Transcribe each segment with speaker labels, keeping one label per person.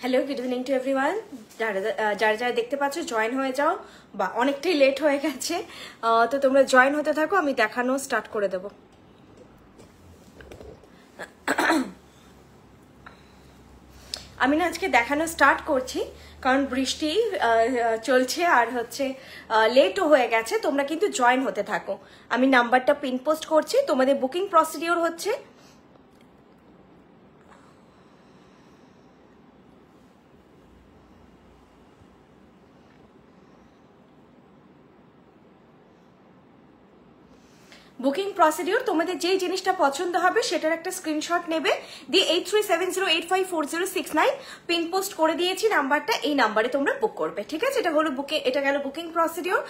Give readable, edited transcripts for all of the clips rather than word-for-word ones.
Speaker 1: Hello, good evening to everyone. যারা যারা দেখতে পাচ্ছ জয়েন হয়ে যাও, বা অনেকটাই লেট হয়ে গেছে, তো তোমরা জয়েন হতে থাকো, আমি দেখানো স্টার্ট করে দেব। আমি না আজকে দেখানো স্টার্ট করছি কারণ বৃষ্টি চলছে আর হচ্ছে লেটও হয়ে গেছে। তোমরা কিন্তু জয়েন হতে থাকো। আমি নাম্বারটা পিন পোস্ট করছি। তোমাদের বুকিং প্রসিডিওর হচ্ছে বুকিং প্রসিডিওর, তোমাদের যেই জিনিসটা পছন্দ হবে সেটার একটা স্ক্রিনশট নেবে, দিয়ে 8370854069 পিন পোস্ট করে দিয়েছি নাম্বারটা, এই নাম্বারে তোমরা বুক করবে। ঠিক আছে, এটা হলো এটা গেল বুকিং প্রসিডিওর।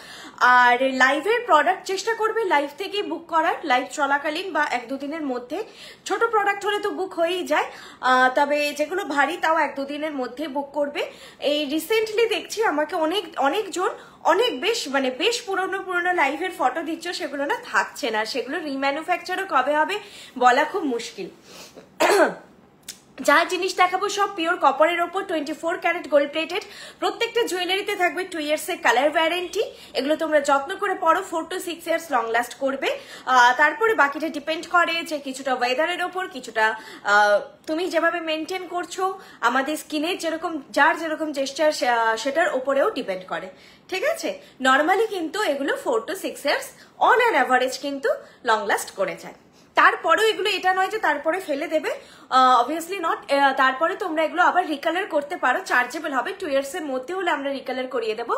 Speaker 1: আর লাইভের প্রোডাক্ট চেষ্টা করবে লাইভ থেকে বুক করার, লাইভ চলাকালীন বা 1-2 দিনের মধ্যে। ছোট প্রোডাক্ট হলে তো বুক হয়েই যায়, তবে যেগুলো ভারী তাও 1-2 দিনের মধ্যে বুক করবে। এই রিসেন্টলি দেখছি আমাকে অনেকজন অনেক বেশ পুরনো লাইভের ফটো দিচ্ছ, সেগুলো না থাকছে না, সেগুলো রিম্যানুফ্যাকচারও কবে হবে বলা খুব মুশকিল। যা জিনিস দেখাবো সব পিওর কপারের ওপর 24 ক্যারেট গোল্ড প্লেটেড। প্রত্যেকটা জুয়েলারিতে থাকবে 2 ইয়ার্স এর কালার ওয়ারেন্টি। এগুলো তোমরা যত্ন করে পড়ো, 4 to 6 ইয়ার্স লং লাস্ট করবে। তারপরে বাকিটা ডিপেন্ড করে যে কিছুটা ওয়েদারের ওপর, কিছুটা তুমি যেভাবে মেনটেন করছো, আমাদের স্কিনের যার যেরকম জেস্টার সেটার ওপরেও ডিপেন্ড করে। ঠিক আছে, নর্মালি কিন্তু এগুলো 4 to 6 years on an average কিন্তু লং লাস্ট করে যায়। তারপরেও এগুলো এটা নয় যে তারপরে ফেলে দেবে, অবভিয়াসলি নট। তারপরে তোমরা এগুলো আবার রিকালার করতে পারো, চার্জেবল হবে। 2 ইয়ার্স এর মধ্যে হলে আমরা রিকালার করিয়ে দেবো।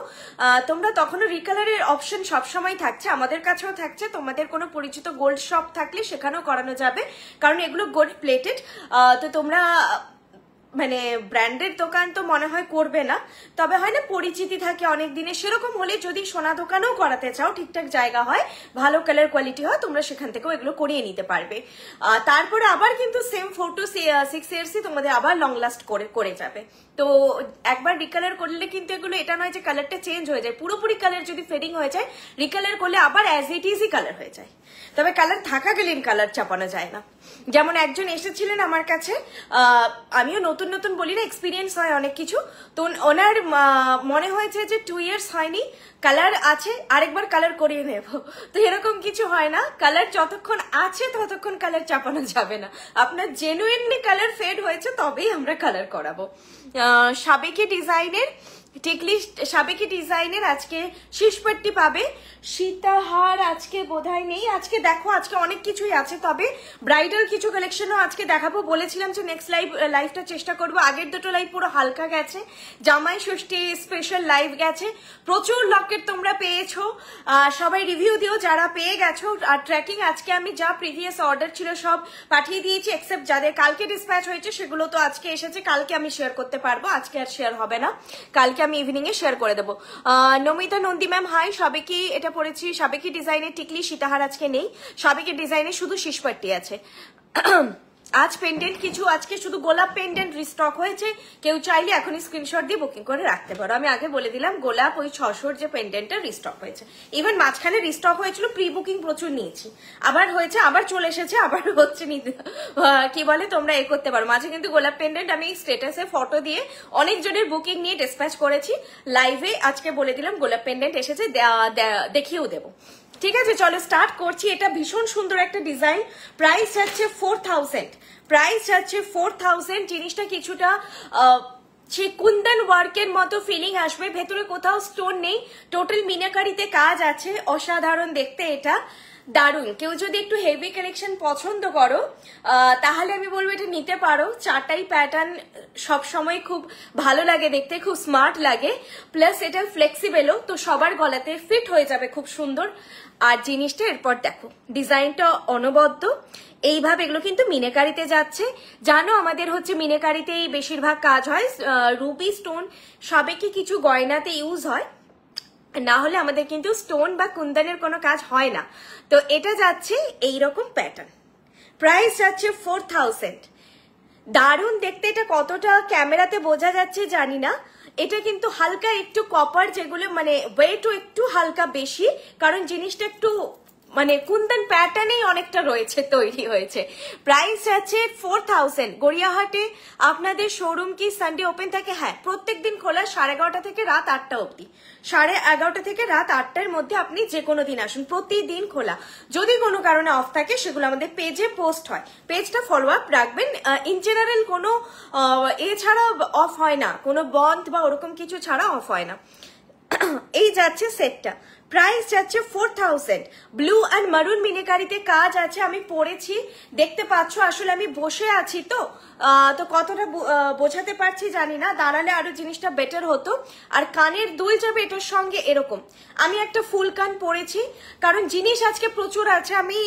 Speaker 1: তোমরা তখনও রিকালারের অপশন সবসময় থাকছে, আমাদের কাছেও থাকছে। তোমাদের কোনো পরিচিত গোল্ড শপ থাকলে সেখানেও করানো যাবে, কারণ এগুলো গোল্ড প্লেটেড। তো তোমরা মানে ব্র্যান্ডের দোকান তো মনে হয় করবে না, তবে হয় না পরিচিতি থাকে অনেক দিনে, সেরকম হলে যদি সোনা দোকানেও করাতে চাও, ঠিকঠাক জায়গা হয়, ভালো কালার কোয়ালিটি হয়, তোমরা সেখান থেকেও এগুলো করিয়ে নিতে পারবে। তারপরে আবার কিন্তু সেম 4 to 6 ইয়ার্সই তোমাদের আবার লং লাস্ট করে যাবে। তো একবার রিকালার করলে কিন্তু এগুলো এটা নয় যে কালারটা চেঞ্জ হয়ে যায়, পুরোপুরি কালার যদি ফেডিং হয়ে যায়, রিকালার করলে আবার অ্যাজ ইট ইজই কালার হয়ে যায়। তবে কালার থাকাকালীন কালার চাপানো যায় না। যেমন একজন এসেছিলেন আমার কাছে, আমিও নতুন বলি না, এক্সপিরিয়েন্স হয় অনেক কিছু। তো ওনার মনে হয়েছে যে 2 ইয়ার্স হয়নি, কালার আছে, আরেকবার কালার করিয়ে নেব। তো এরকম কিছু হয় না, কালার যতক্ষণ আছে ততক্ষণ কালার চাপানো যাবে না। আপনার জেনুইনলি কালার ফেড হয়েছে তবেই আমরা কালার করাবো। সাবেকি ডিজাইনের আজকে শীষপট্টি পাবে, সীতাহার আজকে বোধহয় নেই। আজকে দেখো, আজকে অনেক কিছুই আছে, তবে ব্রাইডাল কিছু কালেকশনও আজকে দেখাবো। বলেছিলাম যে নেক্সট লাইভটা চেষ্টা করবো। আগের দুটো লাইভ পুরো হালকা গেছে, জামাই ষষ্ঠী স্পেশাল লাইভ গেছে, প্রচুর লকেট তোমরা পেয়েছো, সবাই রিভিউ দিও যারা পেয়ে গেছো। আর ট্র্যাকিং আজকে আমি যা প্রিভিয়াস অর্ডার ছিল সব পাঠিয়ে দিয়েছি, এক্সেপ্ট যাদের কালকে ডিসপ্যাচ হয়েছে সেগুলো তো আজকে এসেছে, কালকে আমি শেয়ার করতে পারবো, আজকে আর শেয়ার হবে না, কালকে আমি ইভিনিং এ শেয়ার করে দেবো। নমিতা নন্দী ম্যাম হাই, সাবেকি এটা পড়েছি, সাবেকি ডিজাইনের টিকলি সীতাহার আজকে নেই, সাবেকি ডিজাইনের শুধু শীষপট্টি আছে। আজ পেন্ডেন্ট কিছু, আজকে শুধু গোলাপ পেন্ডেন্ট রিস্টক হয়েছে, কেউ চাইলে এখনই স্ক্রিনশট দিয়ে বুকিং করে রাখতে পারো। আমি আগে বলে দিলাম গোলাপ ওই 600 যে পেন্ডেন্টটা রিস্টক হয়েছে, ইভেন মাঝখানে রিস্টক হয়েছিল, প্রি বুকিং প্রচুর নিয়েছি, আবার হয়েছে, আবার চলে এসেছে, আবার হচ্ছে নিতে কি বলে তোমরা করতে পারো। মাঝে কিন্তু গোলাপ পেন্ডেন্ট আমি স্টেটাসে ফটো দিয়ে অনেকজনের বুকিং নিয়ে ডিসপ্যাচ করেছি, লাইভে আজকে বলে দিলাম গোলাপ পেন্ডেন্ট এসেছে, দেখিয়েও দেবো। ঠিক আছে, চলো স্টার্ট করছি। এটা ভীষণ সুন্দর একটা ডিজাইন, প্রাইস যাচ্ছে 4000। জিনিসটা কিছুটা সেই কুন্দন ওয়ার্কের মতো ফিলিং আসবে, ভেতরে কোথাও স্টোন নেই, টোটাল মিনাকারিতে কাজ আছে, অসাধারণ দেখতে, এটা দারুণ। কেউ যদি একটু হেভি কালেকশন পছন্দ করো তাহলে আমি বলবো এটা নিতে পারো। চারটাই প্যাটার্ন সবসময় খুব ভালো লাগে দেখতে, খুব স্মার্ট লাগে, প্লাস এটা ফ্লেক্সিবেলও, তো সবার গলাতে ফিট হয়ে যাবে খুব সুন্দর। আর জিনিসটা এরপর দেখো, ডিজাইনটা অনবদ্য, এইভাবে এগুলো কিন্তু মিনাকারিতে যাচ্ছে। জানো আমাদের হচ্ছে মিনাকারিতেই বেশিরভাগ কাজ হয়, রুবি স্টোন সাবেকি কিছু গয়নাতে ইউজ হয়, না হলে আমাদের কিন্তু স্টোন বা কুন্দনের কোনো কাজ হয় না। তো এটা যাচ্ছে এইরকম প্যাটার্ন, প্রাইস যাচ্ছে 4000। দারুণ দেখতে, এটা কতটা ক্যামেরাতে বোঝা যাচ্ছে জানি না, এটা কিন্তু হালকা একটু কপার, যেগুলো মানে ওয়েটও একটু হালকা বেশি, কারণ জিনিসটা একটু মানে কুন্দন প্যাটার্নেই অনেকটা রয়েছে, তৈরি হয়েছে। প্রাইস আছে 4000। গড়িয়াহাটে আপনাদের শোরুম কি সানডে ওপেন থাকে? হ্যাঁ, প্রত্যেক দিন খোলা 11:30 থেকে রাত 8টা অবধি। 11:30 থেকে রাত 8টার মধ্যে আপনি যে কোনো দিন আসুন, প্রতিদিন খোলা। যদি কোনো কারণে অফ থাকে সেগুলো আমাদের পেজে পোস্ট হয়, পেজটা ফলো আপ রাখবেন। ইন জেনারেল কোনো এছাড়া অফ হয় না, কোনো বন্ধ বা ওরকম কিছু ছাড়া অফ হয় না। এই যাচ্ছে সেটটা, প্রাইস যাচ্ছে 4000। ব্লু অ্যান্ড মারুন মিনিকারিতে কাজ আছে, আমি পরেছি দেখতে পাচ্ছ। আসলে আমি বসে আছি তো কতটা বোঝাতে পারছি জানি না, দাঁড়ালে আরো জিনিসটা বেটার হতো। আর কানের দুল যাবে এটার সঙ্গে এরকম। আমি একটা ফুল কান পরেছি কারণ জিনিস আজকে প্রচুর আছে, আমি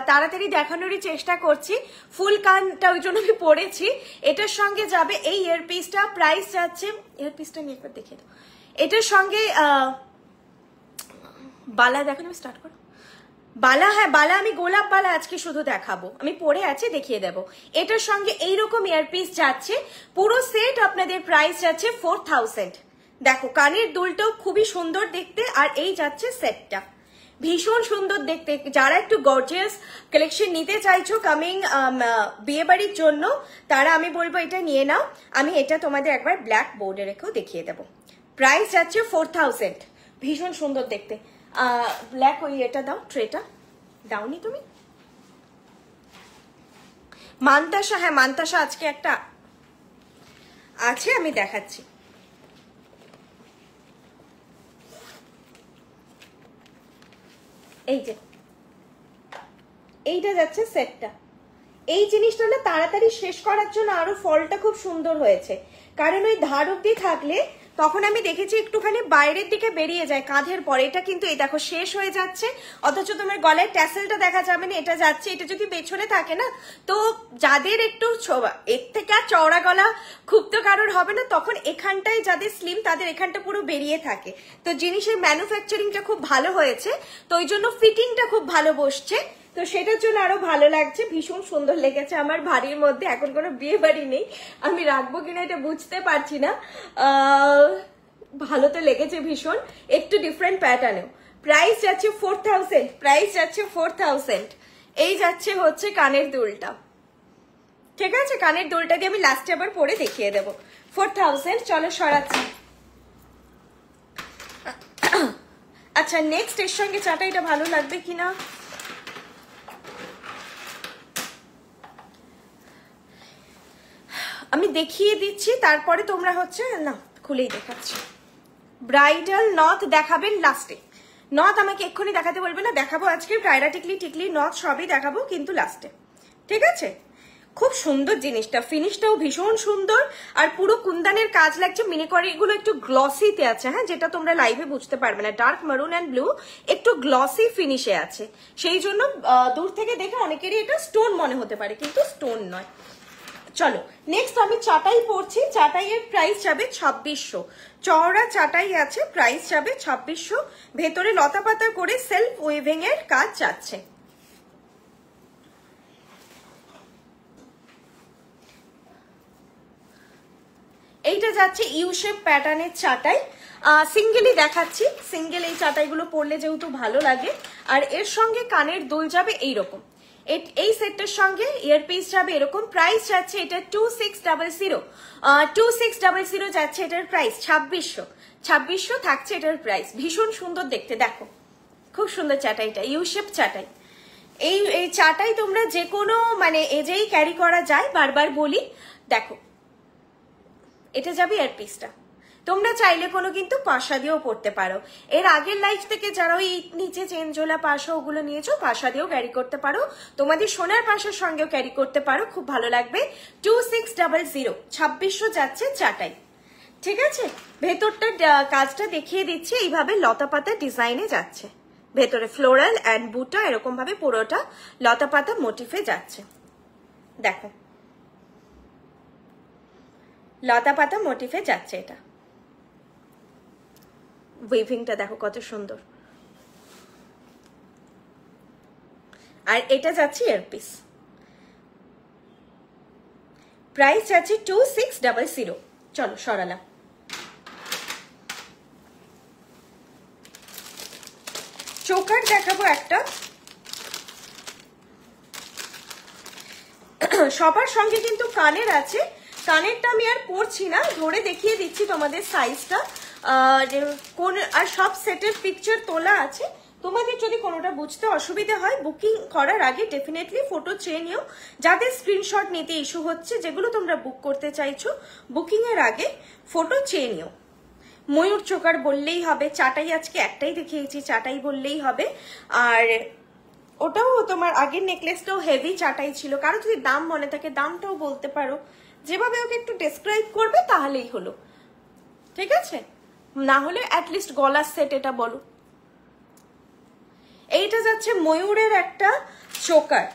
Speaker 1: তাড়াতাড়ি দেখানোরই চেষ্টা করছি। ফুল কানটা ওই জন্য আমি পরেছি। এটার সঙ্গে যাবে এই ইয়ারপিসটা, প্রাইস যাচ্ছে, ইয়ারপিসটা নিয়ে একবার দেখে দাও। এটার সঙ্গে বালা দেখানো, স্টার্ট করো। বালা, হ্যাঁ বালা, আমি গোলাপ বালা আজকে শুধু দেখাবো, আমি পরে আছে দেখিয়ে দেবো। এটার সঙ্গে এইরকম ইয়ারপিস যাচ্ছে, পুরো সেট আপনাদের প্রাইস যাচ্ছে 4000। দেখো কানের দুলটাও খুবই সুন্দর দেখতে, আর এই যাচ্ছে সেটটা ভীষণ সুন্দর দেখতে। যারা একটু গর্জিয়াস কালেকশন নিতে চাইছো কামিং বিয়ে বাড়ির জন্য, তারা আমি বলবো এটা নিয়ে নাও। আমি এটা তোমাদের একবার ব্ল্যাক বোর্ডে রেখেও দেখিয়ে দেবো। প্রাইস যাচ্ছে 4000, ভীষণ সুন্দর দেখতে। ব্ল্যাক ওই এটা দাও, ট্রেটা দাওনি তুমি? মান্তাসা, হ্যাঁ মান্তাসা আজকে একটা আছে, আমি দেখাচ্ছি। এই যে এইটা যাচ্ছে সেটটা। এই জিনিসটা না তাড়াতাড়ি শেষ করার জন্য আরো ফলটা খুব সুন্দর হয়েছে, কারণ ওই ধার অব্দি থাকলে তখন আমি দেখেছি একটুখানি বাইরের দিকে বেরিয়ে যায় কাঁধের পরে। এটা কিন্তু এই দেখো শেষ হয়ে যাচ্ছে, অথচ তোমার গলায় ট্যাসেলটা দেখা যাবে না, এটা যাচ্ছে। এটা যদি পেছনে থাকে না, তো যাদের একটু এর থেকে আর চওড়া গলা খুব তো কারোর হবে না, তখন এখানটায় যাদের স্লিম তাদের এখানটা পুরো বেরিয়ে থাকে। তো জিনিসের ম্যানুফ্যাকচারিংটা খুব ভালো হয়েছে, তো ওই জন্য ফিটিংটা খুব ভালো বসছে, তো সেটার জন্য আরো ভালো লাগছে। ভীষণ সুন্দর লেগেছে আমার ভারীর মধ্যে। এখন কোনো বিয়ে বাড়ি নেই, আমি রাখবো কিনা এটা বুঝতে পারছি না। ভালো তো লেগেছে ভীষণ, একটু ডিফারেন্ট প্যাটার্নেও। প্রাইস যাচ্ছে 4000, প্রাইস যাচ্ছে 4000। এই যাচ্ছে হচ্ছে কানের দুলটা, ঠিক আছে? কানের দুলটা দিয়ে আমি লাস্টে আবার পরে দেখিয়ে দেবো। 4000। চলো সরাচ্ছি। আচ্ছা নেক্সট এর সঙ্গে চাটা, এটা ভালো লাগবে কিনা আমি দেখিয়ে দিচ্ছি, তারপরে তোমরা হচ্ছে না খুলেই দেখাচ্ছি। ব্রাইডাল নথ দেখাবেন লাস্টে, নথ আমাকে এক্ষুনি দেখাতে বলবে না, দেখাবো আজকে টায়রা টিকলি টিকলি নথ সবই দেখাবো, কিন্তু লাস্টে, ঠিক আছে? খুব সুন্দর জিনিসটা, ফিনিশটাও ভীষণ সুন্দর, আর পুরো কুন্দানের কাজ লাগছে। মিনিকরিগুলো একটু গ্লসিতে আছে, হ্যাঁ, যেটা তোমরা লাইভে বুঝতে পারবে না। ডার্ক মারুন অ্যান্ড ব্লু একটু গ্লসি ফিনিশে আছে, সেই জন্য দূর থেকে দেখে অনেকেরই এটা স্টোন মনে হতে পারে, কিন্তু স্টোন নয়। চলো নেক্সট আমি চাটাই পরছি। চাটাইয়ের প্রাইস যাবে 2600। চওড়া চাটাই আছে, প্রাইস যাবে 2600। ভেতরে লতা পাতা করে সেলফ ওয়েভিং এর কাজ যাচ্ছে। এইটা যাচ্ছে ইউ শেপ প্যাটার্নের চাটাই, সিঙ্গেলই দেখাচ্ছি। সিঙ্গেল এই চাটাইগুলো পরলে যেহেতু ভালো লাগে। আর এর সঙ্গে কানের দুল যাবে এইরকম, এই সেটটার সঙ্গে ইয়ারপিস যাবে এরকম। প্রাইস যাচ্ছে এটা 2600, 2600 যাচ্ছে এটার প্রাইস। 2600 থাকছে এটার প্রাইস। ভীষণ সুন্দর দেখতে, দেখো খুব সুন্দর চাটাইটা, ইউ শেপ চাটাই। এই চাটাই তোমরা যে কোনো মানে এজেই ক্যারি করা যায়, বারবার বলি। দেখো এটা যাবে ইয়ারপিসটা, তোমরা চাইলে কোনো কিন্তু পাশা দিয়েও পড়তে পারো। এর আগের লাইফ থেকে যারা ওই নিচে চেনজোলা পাশা ওগুলো নিয়েছো, পাশা দিয়েও ক্যারি করতে পারো, তোমাদের সোনার পাশার সঙ্গেও ক্যারি করতে পারো, খুব ভালো লাগবে। 2600, 2600 যাচ্ছে চাটাই, ঠিক আছে? ভেতরটা কাজটা দেখিয়ে দিচ্ছি, এইভাবে লতা পাতা ডিজাইনে যাচ্ছে। ভেতরে ফ্লোরাল অ্যান্ড বুটা এরকম ভাবে পুরোটা লতা পাতা মোটিফে যাচ্ছে। দেখো লতা পাতা মোটিফে যাচ্ছে এটা। ওয়েভিংটা দেখো কত সুন্দর। আর এটা যাচ্ছে ইয়ারপিস, প্রাইস যাচ্ছে 2600। চলো সরালাম। চোকার দেখাবো একটা, সবার সঙ্গে কিন্তু কানের আছে, কানেরটা আমি আর পরছি না, ধরে দেখিয়ে দিচ্ছি তোমাদের সাইজটা কোন, আর সব সেটের পিকচার তোলা আছে। তোমাদের যদি কোনোটা বুঝতে অসুবিধা হয় বুকিং করার আগে ডেফিনেটলি ফটো চেয়ে নিও। যাদের স্ক্রিনশট নিতে ইস্যু হচ্ছে, যেগুলো তোমরা বুক করতে চাইছো, বুকিং এর আগে ফটো চেয়ে নিও। ময়ূর চোকার বললেই হবে, চাটাই আজকে একটাই দেখিয়েছি, চাটাই বললেই হবে। আর ওটাও তোমার আগের নেকলেসটাও হেভি চাটাই ছিল। কারো যদি দাম মনে থাকে দামটাও বলতে পারো, যেভাবে ওকে একটু ডেসক্রাইব করবে তাহলেই হলো, ঠিক আছে? না হলে অ্যাটলিস্ট গলার সেট এটা বলো। এইটা যাচ্ছে ময়ূরের একটা চোকার,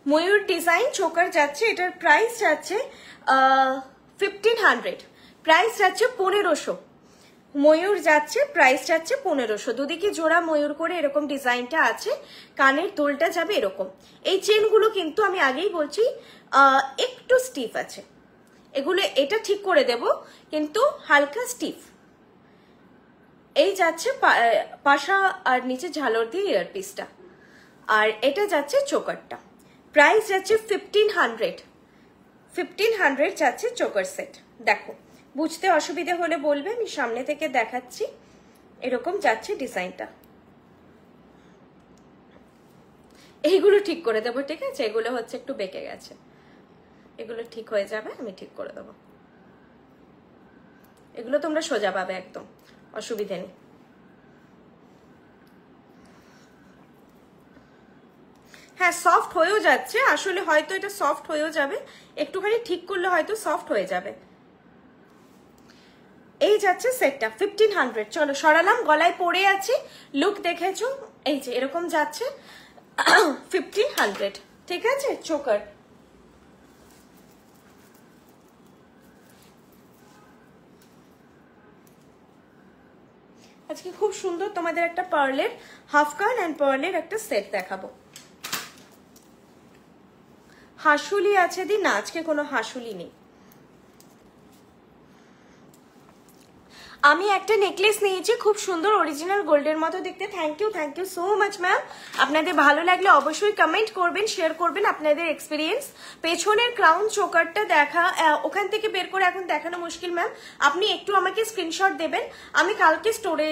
Speaker 1: ময়ূর ডিজাইন চোকার যাচ্ছে, এটার প্রাইস যাচ্ছে 1500, প্রাইস যাচ্ছে 1500। ময়ূর যাচ্ছে, প্রাইস যাচ্ছে 1500। দুদিকে জোড়া ময়ূর করে এরকম ডিজাইনটা আছে, কানের দোলটা যাবে এরকম। এই চেনগুলো কিন্তু আমি আগেই বলছি একটু স্টিফ আছে, এগুলো এটা ঠিক করে দেব, কিন্তু হালকা স্টিফ। এই যাচ্ছে পাশা আর নিচে ঝালর দিয়ে ইয়ারপিসটা, আর এটা যাচ্ছে চোকারটা। প্রাইস যাচ্ছে 1500 যাচ্ছে চোকার সেট। দেখো, বুঝতে অসুবিধা হলে বলবে, আমি সামনে থেকে দেখাচ্ছি। এরকম যাচ্ছে ডিজাইনটা। এইগুলো ঠিক করে দেবো, ঠিক আছে? এগুলো হচ্ছে একটু বেঁকে গেছে, এগুলো ঠিক হয়ে যাবে, আমি ঠিক করে দেবো। এগুলো তোমরা সোজা পাবে, একদম অসুবিধে নেই। হ্যাঁ, সফট হয়েও যাচ্ছে, আসলে হয়তো এটা সফট হয়েও যাবে, একটুখানি ঠিক করলে হয়তো সফট হয়ে যাবে। এই যাচ্ছে সেটটা 1500। চলো সরালাম, গলায় পড়ে আছে, লুক দেখেছো, এই যে এরকম যাচ্ছে 1500, ঠিক আছে? চোকার। আজকে খুব সুন্দর তোমাদের একটা পার্লের হাফ কান অ্যান্ড পার্লের একটা সেট দেখাবো। হাসুলি আছে দি? না, আজকে কোনো হাসুলি নেই। আমি একটা নেকলেস নিয়েছি, খুব সুন্দর অরিজিনাল গোল্ডের মতো দেখতে। Thank you so much ma'am. আপনাদের ভালো লাগলে অবশ্যই কমেন্ট করবেন, শেয়ার করবেন আপনাদের এক্সপিরিয়েন্স। পেছনের ক্রাউন চোকারটা দেখা, ওখান থেকে বের করে এখন দেখানো মুশকিল ম্যাম, আপনি একটু আমাকে স্ক্রিনশট দেবেন, আমি কালকে স্টোরে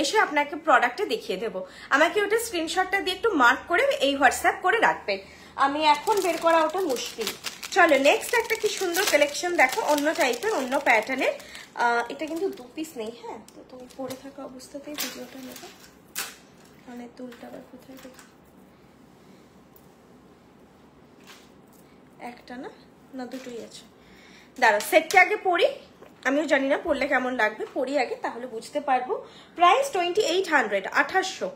Speaker 1: এসে আপনাকে প্রোডাক্টটা দেখিয়ে দেবো। আমাকে ওটা স্ক্রিনশটটা দিয়ে একটু মার্ক করে এই হোয়াটসঅ্যাপ করে রাখবেন, আমি এখন বের করা ওটা মুশকিল। চলো নেক্সট একটা কি সুন্দর কালেকশন দেখো, অন্য টাইপের, অন্য প্যাটার্নের। এটা কিন্তু 2 পিস নেই, হ্যাঁ, তো তুমি পরে থাকা অবস্থাতেই ভিডিওটা নেবে। কানের দুলটা আবার কোথায় দেখি, একটা না দুটোই আছে। দাঁড়াও, সেটটা আগে পরি, আমিও জানি না পরলে কেমন লাগবে, পরি আগে তাহলে বুঝতে পারবো। প্রাইস 2800, 2800।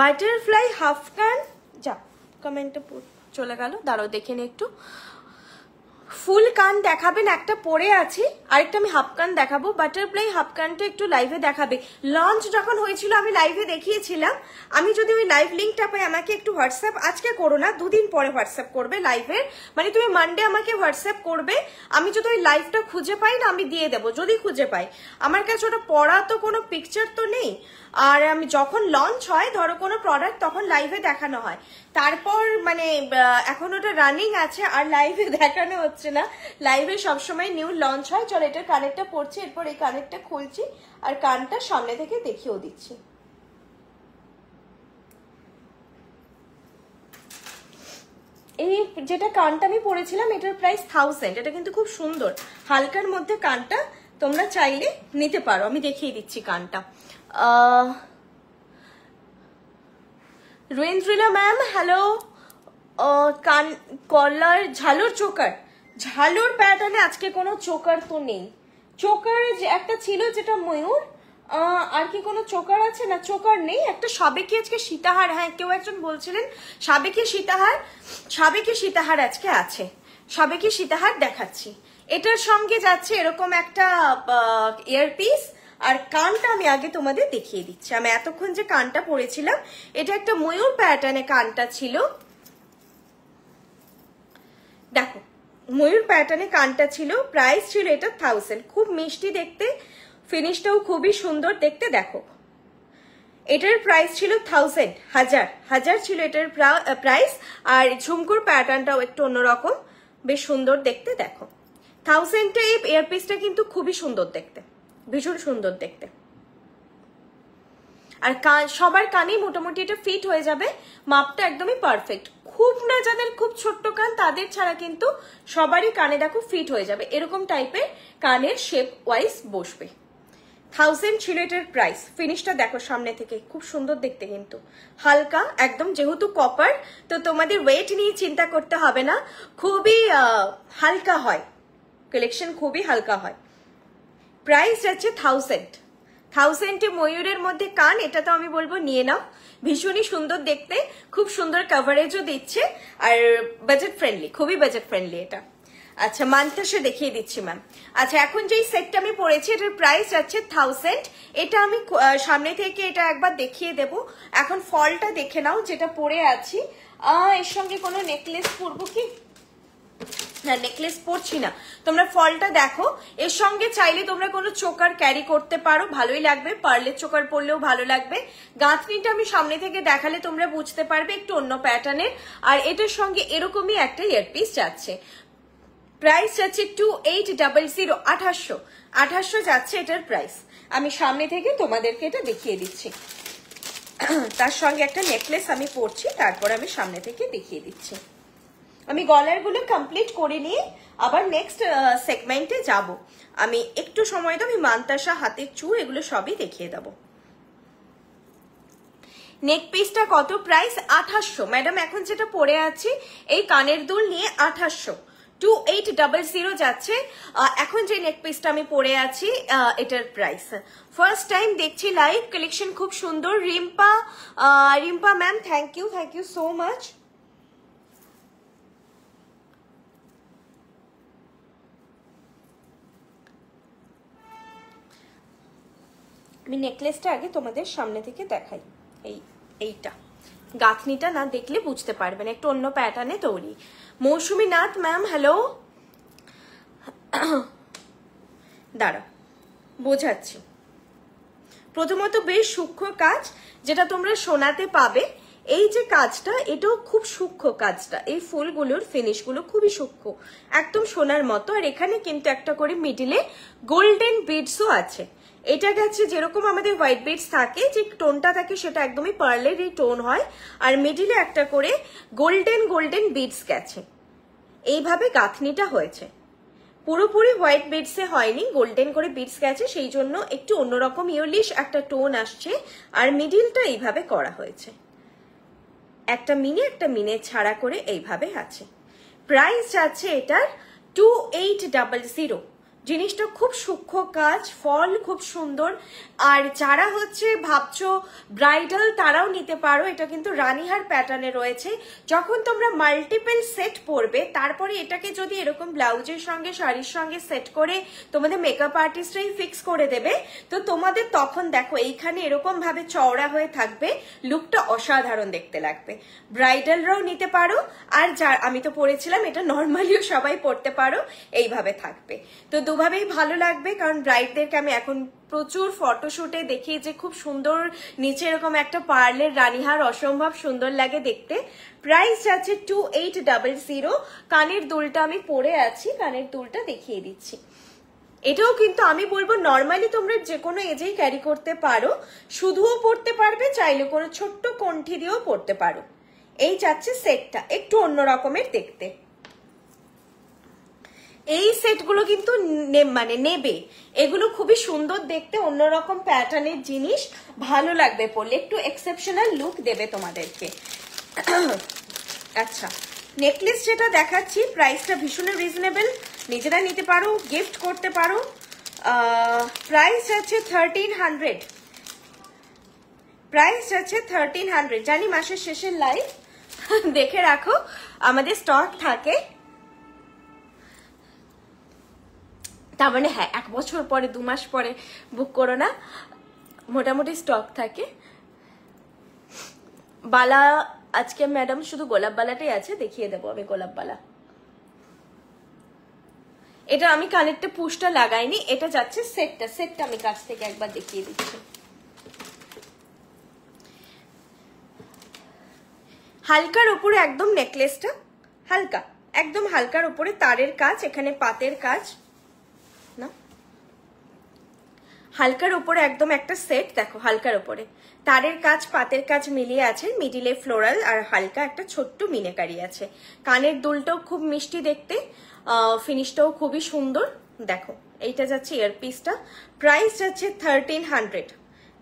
Speaker 1: বাটারফ্লাই হাফ কান, যা কমেন্টে চলে গেল, দাঁড়াও দেখে নি একটু। ফুল কান দেখাবেন, একটা পরে আছে, আরেকটা আমি হাফ কান দেখাবো। বাটারফ্লাই হাফ কানটা একটু লাইভে দেখাবে। লঞ্চ যখন হয়েছিল আমি লাইভে দেখিয়েছিলাম, আমি যদি ওই লাইভ লিঙ্কটা পাই আমাকে একটু হোয়াটসঅ্যাপ, আজকে করো না, 2 দিন পরে হোয়াটসঅ্যাপ করবে লাইভের, মানে তুমি মানডে আমাকে হোয়াটসঅ্যাপ করবে, আমি যদি ওই লাইভটা খুঁজে পাই না আমি দিয়ে দেবো, যদি খুঁজে পাই। আমার কাছে ওটা পড়া তো কোনো পিকচার তো নেই, আর আমি যখন লঞ্চ হয় ধরো কোনো প্রোডাক্ট তখন লাইভে দেখানো হয়, তারপর মানে এখন ওটা রানিং আছে আর লাইভে দেখানো হচ্ছে না, লাইভে সবসময় নিউ লঞ্চ হয়। চলো এটার কানেরটা পড়ছি, এরপর এই কানেরটা খুলছি আর কানটা সামনে থেকে দেখিয়েও দিচ্ছি। এই যেটা কানটা আমি পরেছিলাম এটার প্রাইস 1000, এটা কিন্তু খুব সুন্দর হালকার মধ্যে কানটা, তোমরা চাইলে নিতে পারো, আমি দেখিয়ে দিচ্ছি কানটা। রুয়েন্দ্রিলা ম্যাম হ্যালো। কান কলার ঝালর চোকার, ঝালর প্যাটার্নে আজকে কোনো চোকার তো নেই। চোকার যে একটা ছিল যেটা ময়ূর, আর কি কোনো চোকার আছে? না, চোকার নেই। একটা সাবেকি আজকে সীতাহার, হ্যাঁ কেউ একজন বলছিলেন সাবেকি সীতাহার, সাবেকি সীতাহার আজকে আছে, সাবেকি সীতাহার দেখাচ্ছি। এটার সঙ্গে যাচ্ছে এরকম একটা ইয়ারপিস, আর কানটা আমি আগে তোমাদের দেখিয়ে দিচ্ছি। আমি এতক্ষণ যে কানটা পরেছিলাম এটা একটা ময়ূর প্যাটার্নে কানটা ছিল, দেখো ময়ূর প্যাটার্নে কানটা ছিল, প্রাইস ছিল এটা 1000। খুব মিষ্টি দেখতে, ফিনিশটাও খুবই সুন্দর দেখতে। দেখো এটার প্রাইস ছিল 1000 ছিল এটার প্রাইস। আর ঝুমকুর প্যাটার্নটাও একটু অন্যরকম, বেশ সুন্দর দেখতে। দেখো 1000 এই ইয়ারপিসটা কিন্তু খুবই সুন্দর দেখতে, ভীষণ সুন্দর দেখতে। আর সবার কানেই মোটামুটি এটা ফিট হয়ে যাবে, মাপটা একদমই পারফেক্ট। খুব না যাদের খুব ছোট্ট কান তাদের ছাড়া কিন্তু সবারই কানে দেখো ফিট হয়ে যাবে, এরকম টাইপের কানের শেপ ওয়াইজ বসবে। 1000 ছিল এটার প্রাইস। ফিনিশটা দেখো সামনে থেকে খুব সুন্দর দেখতে, কিন্তু হালকা একদম, যেহেতু কপার তো তোমাদের ওয়েট নিয়ে চিন্তা করতে হবে না, খুবই হালকা হয় কালেকশন, খুবই হালকা হয়। প্রাইস যাচ্ছে 1000 ময়ূরের মধ্যে কান, এটা তো আমি বলবো নিয়ে নাও, ভীষণই সুন্দর দেখতে, খুব সুন্দর কভারেজও দিচ্ছে আর বাজেট ফ্রেন্ডলি, খুবই বাজেট ফ্রেন্ডলি এটা। আচ্ছা মান্তাসা দেখিয়ে দিচ্ছি ম্যাম। আচ্ছা এখন যেই সেটটা আমি পরেছি এটার প্রাইস যাচ্ছে 1000। এটা আমি সামনে থেকে এটা একবার দেখিয়ে দেব। এখন ফলটা দেখে নাও যেটা পরে আছি। এর সঙ্গে কোনো নেকলেস পরবো কি না, নেকলেস পরছি না, তোমরা ফলটা দেখো। এর সঙ্গে চাইলে তোমরা কোনো চোকার ক্যারি করতে পারো, ভালোই লাগবে, পার্লের চোকার পরলেও ভালো লাগবে। গাঁথনিটা আমি সামনে থেকে দেখালে তোমরা বুঝতে পারবে, একটু অন্য প্যাটার্নের। আর এটার সঙ্গে এরকমই একটা ইয়ারপিস যাচ্ছে। প্রাইস যাচ্ছে 2800, 2800 যাচ্ছে এটার প্রাইস। আমি সামনে থেকে তোমাদেরকে এটা দেখিয়ে দিচ্ছি, তার সঙ্গে একটা নেকলেস আমি পরছি, তারপর আমি সামনে থেকে দেখিয়ে দিচ্ছি। আমি গলার গুলো কমপ্লিট করে নিয়ে আবার নেক্সট সেগমেন্টে যাব। আমি একটু সময় দাও, আমি মান্তাসা, হাতের চূড় এগুলো সবই দেখিয়ে দেবো। নেক পিসটা কত প্রাইস? 2800 ম্যাডাম। এখন যেটা পরে আছি এই কানের দুল নিয়ে 2800, 2800 যাচ্ছে। এখন যে নেক পিসটা আমি পরে আছি এটার প্রাইস। ফার্স্ট টাইম দেখছি লাইভ, কালেকশন খুব সুন্দর। Rimpa ma'am thank you so much. আমি নেকলেসটা আগে তোমাদের সামনে থেকে দেখাই। এইটা গাঁথনিটা না দেখলে বুঝতে পারবেন, একটু অন্য প্যাটার্নে তৈরি। মৌসুমী নাথ ম্যাম হ্যালো, দাঁড়া বোঝাচ্ছি। প্রথমত বেশ সূক্ষ্ম কাজ, যেটা তোমরা সোনাতে পাবে। এই যে কাজটা, এটাও খুব সূক্ষ্ম কাজটা, এই ফুলগুলোর ফিনিশগুলো খুবই সূক্ষ্ম, একদম সোনার মতো। আর এখানে কিন্তু একটা করে মিডিলে গোল্ডেন বিডসও আছে। এটা গেছে যেরকম আমাদের হোয়াইট বিডস থাকে, যে টোনটা থাকে সেটা একদমই পার্লের এই টোন হয়, আর মিডিলে একটা করে গোল্ডেন বিডস গেছে। এইভাবে গাঁথনিটা হয়েছে, পুরোপুরি হোয়াইট বিডসে হয়নি, গোল্ডেন করে বিডস গেছে, সেই জন্য একটু অন্যরকম ইয়েলিশ একটা টোন আসছে। আর মিডিলটা এইভাবে করা হয়েছে, একটা মিনে ছাড়া করে এইভাবে আছে। প্রাইস যাচ্ছে এটার 2800। জিনিসটা খুব সূক্ষ্ম কাজ, ফল খুব সুন্দর। আর যারা হচ্ছে ভাবছো ব্রাইডাল তারাও নিতে পারো, এটা কিন্তু রানীহার প্যাটার্নে রয়েছে। যখন তোমরা মাল্টিপল সেট পরবে, তারপরে এটাকে যদি এরকম ব্লাউজের সঙ্গে শাড়ির সঙ্গে সেট করে তোমাদের মেকআপ আর্টিস্টরাই ফিক্স করে দেবে, তো তোমাদের তখন দেখো এইখানে এরকম ভাবে চওড়া হয়ে থাকবে, লুকটা অসাধারণ দেখতে লাগবে। ব্রাইডালরাও নিতে পারো, আর আমি তো পরেছিলাম, এটা নর্মালিও সবাই পরতে পারো, এইভাবে থাকবে। তো দুভাবেই ভালো লাগবে, কারণ ব্রাইডদেরকে আমি এখন প্রচুর ফটোশুটে দেখি যে খুব সুন্দর নিচে এরকম একটা পার্লের রানীহার, অসম্ভব সুন্দর লাগে দেখতে। প্রাইস যাচ্ছে 2800। কানের দুলটা আমি পরে আছি, কানের দুলটা দেখিয়ে দিচ্ছি। এটাও কিন্তু আমি বলবো নর্মালি তোমরা যে কোনো এজেই ক্যারি করতে পারো, শুধুও পরতে পারবে, চাইলে কোনো ছোট্ট কণ্ঠি দিয়েও পরতে পারো। এই যাচ্ছে সেটটা, একটু অন্য রকমের দেখতে। এই সেটগুলো কিন্তু নেবে, এগুলো খুবই সুন্দর দেখতে, অন্যরকম প্যাটার্নের জিনিস, ভালো লাগবে পরলে, একটু এক্সেপশনাল লুক দেবে তোমাদেরকে। আচ্ছা নেকলেস যেটা দেখাচ্ছি প্রাইসটা ভীষণ রিজনেবল, নিজেরা নিতে পারো, গিফট করতে পারো। প্রাইস আছে 1300, প্রাইস আছে 1300। জানি মাসের শেষের লাইভ, দেখে রাখো আমাদের স্টক থাকে, তার মানে হ্যাঁ 1 বছর পরে 2 মাস পরে বুক করো না, মোটামুটি স্টক থাকে। বালা আজকে ম্যাডাম শুধু গোলাপ বালাটাই আছে, দেখিয়ে দেবো আমি গোলাপ বালা। এটা আমি কানেরটা পুশটা লাগাইনি, এটা যাচ্ছে সেটটা। সেটটা আমি কাছ থেকে একবার দেখিয়ে দিচ্ছি। হালকার উপরে একদম নেকলেসটা, হালকা একদম হালকার উপরে তারের কাজ, এখানে পাতের কাজ না, হালকার উপরে একদম একটা সেট দেখো, হালকার উপরে তারের কাজ পাতের কাজ মিলিয়ে আছে, মিডিলে ফ্লোরাল আর হালকা একটা ছোট্ট মিনাকারি আছে। কানের দুলটাও খুব মিষ্টি দেখতে, ফিনিশটাও খুবই সুন্দর। দেখো এইটা যাচ্ছে ইয়ারপিসটা, প্রাইস যাচ্ছে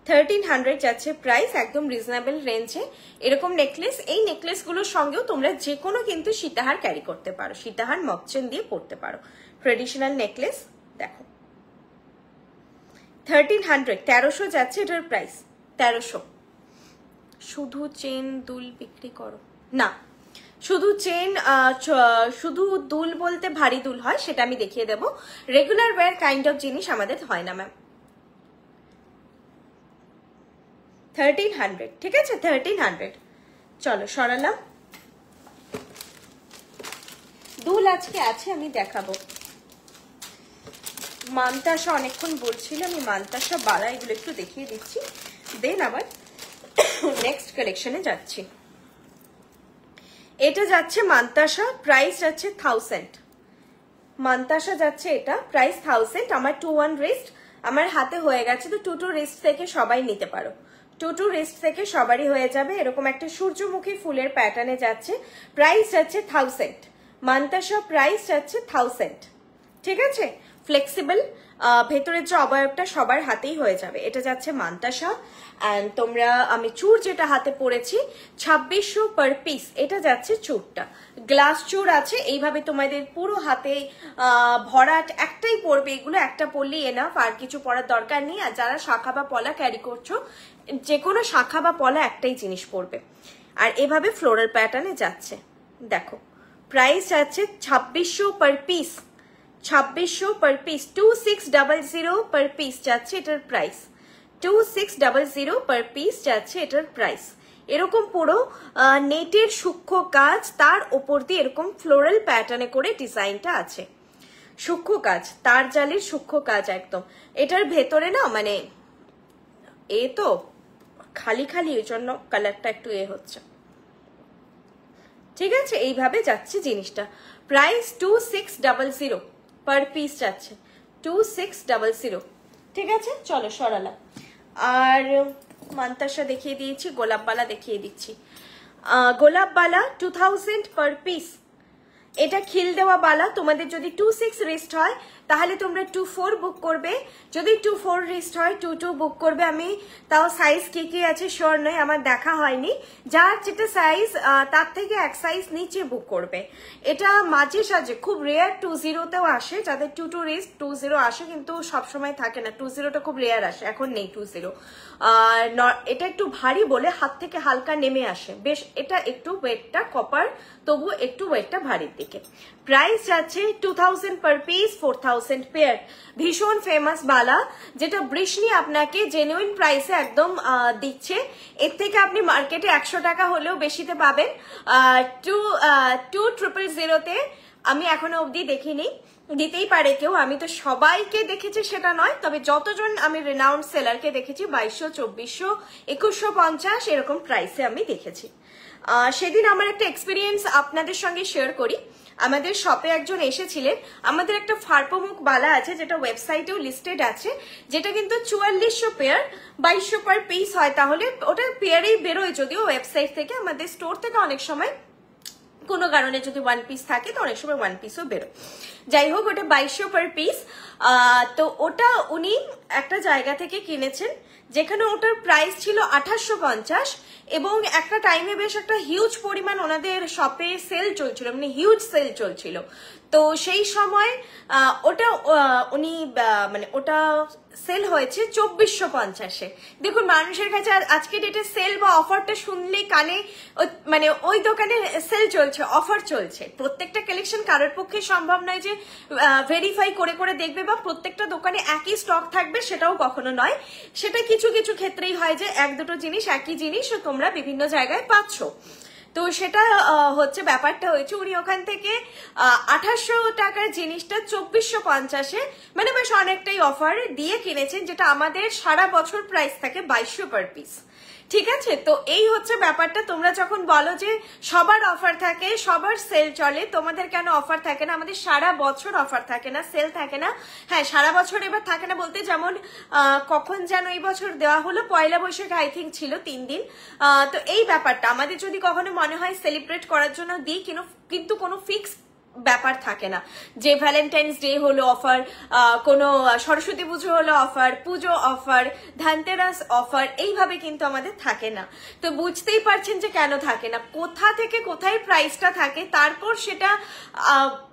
Speaker 1: 1300 যাচ্ছে প্রাইস, একদম রিজনেবল রেঞ্জে। এরকম নেকলেস, এই নেকলেসগুলোর সঙ্গেও তোমরা যে কোনো কিন্তু সীতাহার ক্যারি করতে পারো, সীতাহার মকচেন দিয়ে পরতে পারো। ট্রেডিশনাল নেকলেস দেখো 1300, 1300 যাচ্ছে এটার প্রাইস, 1300। শুধু চেন দুল বিক্রি করো না, শুধু চেন শুধু দুল বলতে ভারী দুল হয়, সেটা আমি দেখিয়ে দেবো। রেগুলার ওয়্যার কাইন্ড অফ জিনিস আমাদের হয় না ম্যাম। 1300, ঠিক আছে 1300। চলো সরালাম। দুল আজকে আছে, আমি দেখাবো। মানতাসা অনেকক্ষণ বলছিল, আমি মানতাসা বালা এগুলো একটু দেখিয়ে দিচ্ছি, দেন আবার নেক্সট কালেকশনে যাচ্ছি। এটা যাচ্ছে মানতাসা, প্রাইস যাচ্ছে 1000। মানতাসা যাচ্ছে এটা, প্রাইস 1000। আমার 2-1 রিস্ট আমার হাতে হয়ে গেছে, তো 2-2 রিস্ট থেকে সবাই নিতে পারো, 2-2 রিস্ট থেকে সবারই হয়ে যাবে। এরকম একটা সূর্যমুখী ফুলের প্যাটার্নে যাচ্ছে, প্রাইস যাচ্ছে 1000। মানতাসা প্রাইস যাচ্ছে 1000, ঠিক আছে। ফ্লেক্সিবল, ভেতরের যে অবয়বটা সবার হাতেই হয়ে যাবে। এটা যাচ্ছে মানতাসা। অ্যান্ড তোমরা, আমি চূড় যেটা হাতে পরেছি 2600 পার পিস, এটা যাচ্ছে চূড়টা। গ্লাস চূড় আছে, এইভাবে তোমাদের পুরো হাতে ভরাট একটাই পরবে, এগুলো একটা পরলেই এনাফ, আর কিছু পরার দরকার নেই। আর যারা শাখা বা পলা ক্যারি করছো, যে কোনো শাখা বা পলা একটাই জিনিস পরবে। আর এভাবে ফ্লোরাল প্যাটার্নে যাচ্ছে, দেখো প্রাইস যাচ্ছে 2600 per piece, 2600 per piece, 2600 per piece যাচ্ছে এটার প্রাইস, 2600 পার পিস যাচ্ছে এটার প্রাইস। এরকম পুরো নেটের সূক্ষ্ম কাজ, তার ওপর দিয়ে এরকম ফ্লোরাল প্যাটার্নে করে ডিজাইনটা আছে, সূক্ষ্ম কাজ, তার জালির সূক্ষ্ম কাজ একদম। এটার ভেতরে না মানে তো খালি খালি, ওই জন্য কালারটা একটু হচ্ছে, ঠিক আছে। এইভাবে যাচ্ছে জিনিসটা, প্রাইস 2600 পার পিস যাচ্ছে, 2600, ঠিক আছে। চলো সরালাম। আর মানতাসা দেখিয়ে দিয়েছি, গোলাপবালা দেখিয়ে দিচ্ছি। গোলাপবালা 2000 পার পিস, এটা খিল দেওয়া বালা। তোমাদের যদি 26 রিস্ট হয় তাহলে তোমরা 24 বুক করবে, যদি 24 রিস্ট হয় 22 বুক করবে। আমি তাও সাইজ কি কি আছে শিওর নই, আমার দেখা হয়নি। যার যেটা সাইজ তার থেকে এক সাইজ নিচে বুক করবে। এটা মাঝে সাঝে খুব রেয়ার 20তেও আসে, যাদের 22 রিস্ট 20 আসে, কিন্তু সবসময় থাকে না। 20টা খুব রেয়ার আসে, এখন নেই 20। এটা একটু ভারী বলে হাত থেকে হালকা নেমে আসে বেশ। এটা একটু ওয়েটটা কপার, তবু একটু ওয়েটটা ভারীর দিকে। প্রাইস যাচ্ছে 2000 পার পিস, 4000 পেয়ার। ভীষণ ফেমাস বালা, যেটা বৃষ্ণি আপনাকে জেনুইন প্রাইসে একদম দিচ্ছে। এর থেকে আপনি মার্কেটে 100 টাকা হলেও বেশিতে পাবেন। 2000তে আমি এখনো অবধি দেখিনি, দিতেই পারে কেউ, আমি তো সবাইকে দেখেছি সেটা নয়, তবে যতজন আমি রেনাউন্ড সেলারকে দেখেছি 2200, 2400, 2150 এরকম প্রাইসে আমি দেখেছি। সেদিন আমার একটা এক্সপিরিয়েন্স আপনাদের সঙ্গে শেয়ার করি। আমাদের শপে একজন এসেছিলেন, আমাদের একটা ফারপোমুখ বালা আছে যেটা ওয়েবসাইটেও লিস্টেড আছে, যেটা কিন্তু 4400 পেয়ার, 2200 পার পিস হয়। তাহলে ওটা পেয়ারেই বেরোয়, যদিও ওয়েবসাইট থেকে, আমাদের স্টোর থেকে অনেক সময় কোনো কারণে যদি 1 পিস থাকে তো অনেক সময় 1 পিসও বেরোয়। যাই হোক, ওটা 2200 পার পিস। তো ওটা উনি একটা জায়গা থেকে কিনেছেন, যেখানে ওটার প্রাইস ছিল 2850, এবং একটা টাইমে বেশ একটা হিউজ পরিমাণ ওনাদের শপে সেল চলছিল, মানে হিউজ সেল চলছিল। তো সেই সময় ওটা উনি মানে ওটা সেল হয়েছে 2450-এ। দেখুন, মানুষের কাছে আজকে ডেটে সেল বা অফারটা শুনলেই কানে, মানে ওই দোকানে সেল চলছে, অফার চলছে। প্রত্যেকটা কালেকশন কারোর পক্ষে সম্ভব নয় যে ভেরিফাই করে করে দেখবে, বা প্রত্যেকটা দোকানে একই স্টক থাকবে, সেটাও কখনো নয়। সেটা কিছু কিছু ক্ষেত্রেই হয় যে 1-2 জিনিস একই জিনিস তোমরা বিভিন্ন জায়গায় পাচ্ছ। তো সেটা হচ্ছে ব্যাপারটা হয়েছে উনি ওখান থেকে 2800 টাকার জিনিসটা 2450-এ মানে বেশ অনেকটাই অফার দিয়ে কিনেছেন, যেটা আমাদের সারা বছর প্রাইস থাকে 2200 পার পিস। ঠিক আছে, তো এই হচ্ছে ব্যাপারটা। তোমরা যখন বলো যে সবার অফার থাকে, সবার সেল চলে, তোমাদের কেন অফার থাকে না? আমাদের সারা বছর অফার থাকে না, সেল থাকে না। হ্যাঁ, সারা বছর এবার থাকে না বলতে, যেমন কখন যেন এই বছর দেওয়া হলো, পয়লা বৈশাখ আই থিঙ্ক ছিল 3 দিন। তো এই ব্যাপারটা আমাদের যদি কখনো মনে হয় সেলিব্রেট করার জন্য দিই, কিন্তু কোনো ফিক্স ব্যাপার থাকে না যে ভ্যালেন্টাইন্স ডে হলো অফার, কোনো সরস্বতী পুজো হলো অফার, পুজো অফার, ধনতেরাস অফার, এইভাবে কিন্তু আমাদের থাকে না। তো বুঝতেই পারছেন যে কেন থাকে না, কোথা থেকে কোথায় প্রাইসটা থাকে, তারপর সেটা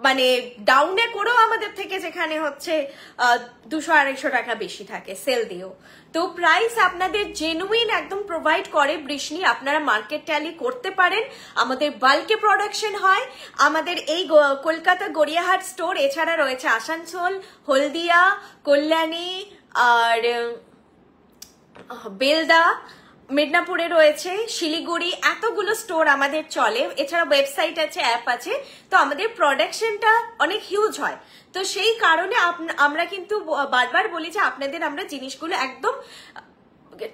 Speaker 1: মানে ডাউনে করেও আমাদের থেকে যেখানে হচ্ছে 200-250 টাকা বেশি থাকে সেল দিয়েও। তো প্রাইস আপনাদের জেনুইন একদম প্রোভাইড করে বৃষ্ণি, আপনারা মার্কেট ট্যালি করতে পারেন। আমাদের বাল্কে প্রোডাকশন হয় আমাদের এই কলকাতা গড়িয়াহাট স্টোর, এছাড়া রয়েছে আসানসোল, হলদিয়া, কল্যাণী আর বেলদা, মিদনাপুরে রয়েছে, শিলিগুড়ি, এতগুলো স্টোর আমাদের চলে। এছাড়া ওয়েবসাইট আছে, অ্যাপ আছে। তো আমাদের প্রোডাকশনটা অনেক হিউজ হয়। তো সেই কারণে আমরা কিন্তু বারবার বলি যে আপনাদের আমরা জিনিসগুলো একদম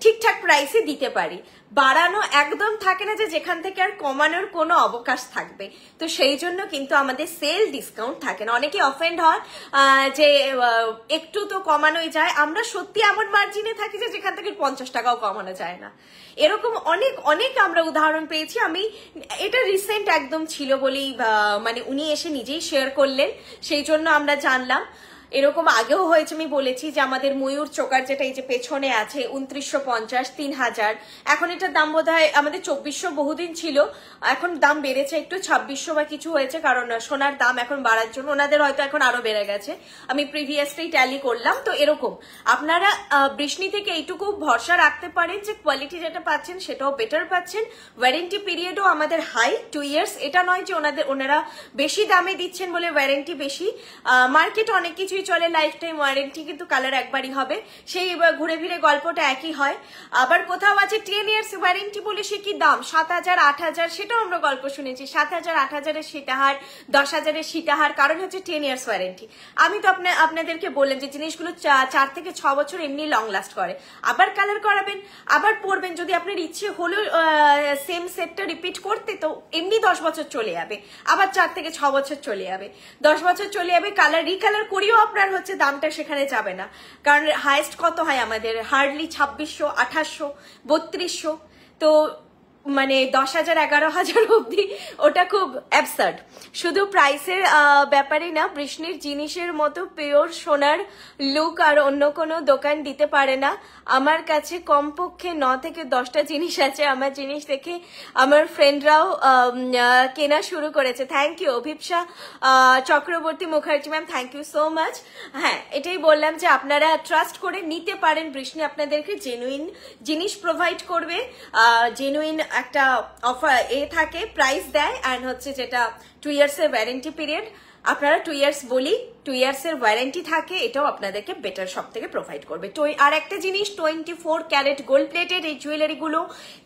Speaker 1: ঠিকঠাক প্রাইসে দিতে পারি, বাড়ানো একদম থাকে না যে যেখান থেকে আর কমানোর কোনো অবকাশ থাকবে। তো সেই জন্য কিন্তু আমাদের সেল ডিসকাউন্ট থাকে না। অনেকে অফেন্ড হয় যে একটু তো কমানোই যায়, আমরা সত্যি এমন মার্জিনে থাকি যে যেখান থেকে 50 টাকাও কমানো যায় না। এরকম অনেক অনেক আমরা উদাহরণ পেয়েছি। আমি এটা রিসেন্ট একদম ছিল বলেই মানে উনি এসে নিজেই শেয়ার করলেন, সেই জন্য আমরা জানলাম। এরকম আগেও হয়েছে, আমি বলেছি যে আমাদের ময়ূর চোকার যেটা এই যে পেছনে আছে 2950, 3000, এখন এটার দাম বোধহয় আমাদের 2400 বহুদিন ছিল, এখন দাম বেড়েছে একটু 2600 বা কিছু হয়েছে, কারণ সোনার দাম এখন বাড়ার জন্য ওনাদের হয়তো এখন আরো বেড়ে গেছে, আমি প্রিভিয়াসলি ট্যালি করলাম। তো এরকম আপনারা বৃষ্ণি থেকে এইটুকু ভরসা রাখতে পারেন যে কোয়ালিটি যেটা পাচ্ছেন সেটাও বেটার পাচ্ছেন। ওয়ারেন্টি পিরিয়ডও আমাদের হাই 2 ইয়ার্স, এটা নয় যে ওনারা বেশি দামে দিচ্ছেন বলে ওয়ারেন্টি বেশি। মার্কেট অনেক কিছু চলে লাইফ টাইম ওয়ারেন্টি, কিন্তু কালার একবারই হবে, সেই ঘুরে ফিরে গল্পটা একই হয়। আবার কোথাও আছে 10 ইয়ার্স ওয়ারেন্টি বলে সে কি দাম 7000, 8000, সেটাও আমরা গল্প শুনেছি, 7000, 8000-এর সীতাহার, 10,000-এর সীতাহার, কারণ হচ্ছে 10 ইয়ার্স ওয়ারেন্টি। আমি তো আপনাদেরকে বললাম যে জিনিসগুলো 4 থেকে 6 বছর এমনি লং লাস্ট করে। আবার কালার করাবেন, আবার পরবেন, যদি আপনার ইচ্ছে হলো সেম সেটটা রিপিট করতে, তো এমনি 10 বছর চলে যাবে, আবার 4 থেকে 6 বছর চলে যাবে, 10 বছর চলে যাবে। কালার রিকালার করিও আপনার হচ্ছে দামটা সেখানে যাবে না, কারণ হাইয়েস্ট কত হয় আমাদের, হার্ডলি 2600, 2800, 3200। তো মানে 10,000, 11,000 অব্দি, ওটা খুব অ্যাবসার্ড। শুধু প্রাইসের ব্যাপারে না, বৃষ্ণির জিনিসের মতো পিওর সোনার লুক আর অন্য কোনো দোকান দিতে পারে না। আমার কাছে কমপক্ষে 9 থেকে 10টা জিনিস আছে, আমার জিনিস দেখে আমার ফ্রেন্ডরাও কেনা শুরু করেছে। Thank you Abhipsa Chakraborty Mukherjee ma'am, thank you so much. হ্যাঁ, এটাই বললাম যে আপনারা ট্রাস্ট করে নিতে পারেন, বৃষ্ণি আপনাদেরকে জেনুইন জিনিস প্রোভাইড করবে, জেনুইন একটা অফার থাকে, প্রাইস দেয়, অ্যান্ড হচ্ছে যেটা 2 ইয়ার্সের ওয়ারেন্টি পিরিয়ড। আপনারা 2 ইয়ার্স বলি, 2 ইয়ার্সের ওয়ারেন্টি থাকে, এটাও আপনাদেরকে বেটার সব থেকে প্রোভাইড করবে। আর একটা জিনিস, 24 ক্যারেট গোল্ড প্লেটেড এই জুয়েলারিগুলো,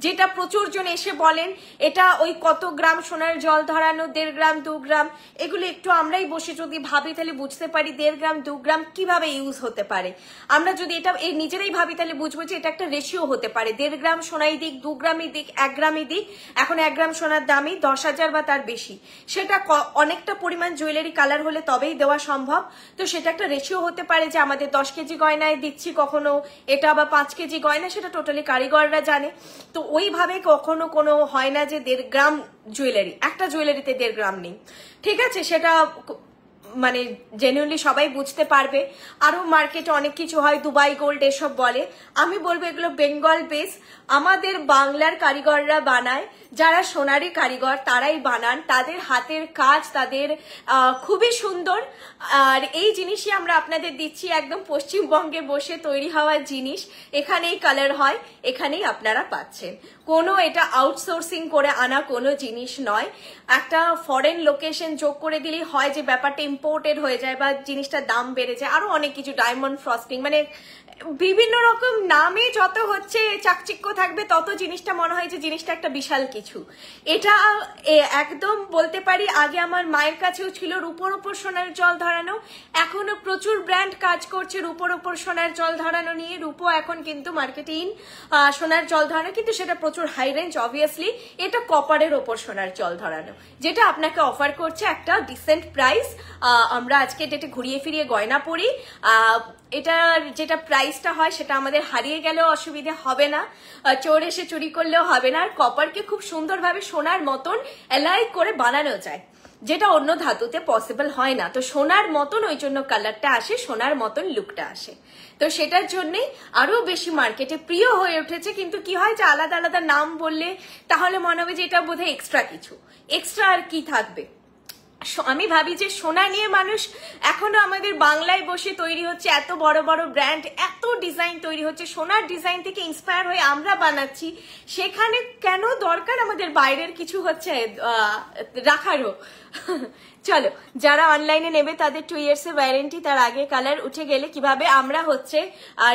Speaker 1: যেটা প্রচুর জন এসে বলেন এটা ওই কত গ্রাম সোনার জল ধরানো, 1.5 গ্রাম 2 গ্রাম, এগুলো একটু আমরাই বসে যদি ভাবি তাহলে বুঝতে পারি 1.5 গ্রাম 2 গ্রাম কিভাবে ইউজ হতে পারে। আমরা যদি এটা নিজেরাই ভাবি তাহলে বুঝবো যে এটা একটা রেশিও হতে পারে, 1.5 গ্রাম সোনাই দিক, 2 গ্রামই দিক, 1 গ্রামই দিক। এখন 1 গ্রাম সোনার দামই 10,000 বা তার বেশি, সেটা অনেকটা পরিমাণ জুয়েলারি কালার হলে তবেই দেওয়া সম্ভব। তো সেটা একটা রেশিও হতে পারে যে আমাদের 10 কেজি গয়নায় দিচ্ছি, কখনো এটা আবার 5 কেজি গয়না, সেটা টোটালি কারিগররা জানে। তো ওইভাবে কখনো কোনো হয় না যে 1.5 গ্রাম জুয়েলারি, একটা জুয়েলারিতে 1.5 গ্রাম নেই, ঠিক আছে, সেটা মানে জেনুইনলি সবাই বুঝতে পারবে। আরো মার্কেটে অনেক কিছু হয়, দুবাই গোল্ড এসব বলে, আমি বলবো এগুলো বেঙ্গল বেস, আমাদের বাংলার কারিগররা বানায়, যারা সোনারি কারিগর তারাই বানান, তাদের হাতের কাজ তাদের খুবই সুন্দর। আর এই জিনিসই আমরা আপনাদের দিচ্ছি, একদম পশ্চিমবঙ্গে বসে তৈরি হওয়া জিনিস, এখানেই কালার হয়, এখানেই আপনারা পাচ্ছেন। কোনো এটা আউটসোর্সিং করে আনা কোনো জিনিস নয়। একটা ফরেন লোকেশন যোগ করে দিলেই হয় যে ব্যাপারটা ইম্পোর্টেড হয়ে যায় বা জিনিসটার দাম বেড়ে যায়, আরো অনেক কিছু, ডায়মন্ড ফ্রস্টিং, মানে বিভিন্ন রকম নামে যত হচ্ছে চাকচিক্য থাকবে তত জিনিসটা মনে হয় যে জিনিসটা একটা বিশাল কিছু। এটা একদম বলতে পারি আগে আমার মায়ের কাছেও ছিল রূপোর ওপর সোনার জল ধরানো, এখনো প্রচুর ব্র্যান্ড কাজ করছে রূপোর ওপর সোনার জল ধরানো নিয়ে। রূপো এখন কিন্তু মার্কেটে সোনার জল ধরানো, কিন্তু সেটা প্রচুর হাই রেঞ্জ অবভিয়াসলি। এটা কপারের ওপর সোনার জল ধরানো, যেটা আপনাকে অফার করছে একটা ডিসেন্ট প্রাইস। আমরা আজকে ডেটে ঘুরিয়ে ফিরিয়ে গয়না পরি, এটার যেটা প্রাইসটা হয় সেটা আমাদের হারিয়ে গেলেও অসুবিধা হবে না, চোর এসে চুরি করলেও হবে না। আর কপারকে খুব সুন্দরভাবে সোনার মতন অ্যালাই করে বানানো যায়, যেটা অন্য ধাতুতে পসিবল হয় না। তো সোনার মতন ওই জন্য কালারটা আসে, সোনার মতন লুকটা আসে, তো সেটার জন্যই আরো বেশি মার্কেটে প্রিয় হয়ে উঠেছে। কিন্তু কি হয় যে আলাদা আলাদা নাম বললে তাহলে মনে হবে যে এটা বোধহয় এক্সট্রা কিছু, এক্সট্রা আর কি থাকবে। আমি ভাবি যে সোনা নিয়ে মানুষ এখনো আমাদের বাংলায় বসে তৈরি হচ্ছে, এত বড় বড় ব্র্যান্ড, এত ডিজাইন তৈরি হচ্ছে, সোনার ডিজাইন থেকে ইন্সপায়ার হয়ে আমরা বানাচ্ছি, সেখানে কেন দরকার আমাদের বাইরের কিছু হচ্ছে রাখারও। চলো, যারা অনলাইনে নেবে তাদের 2 years এর ওয়ারেন্টি, তার আগে কালার উঠে গেলে কিভাবে আমরা হচ্ছে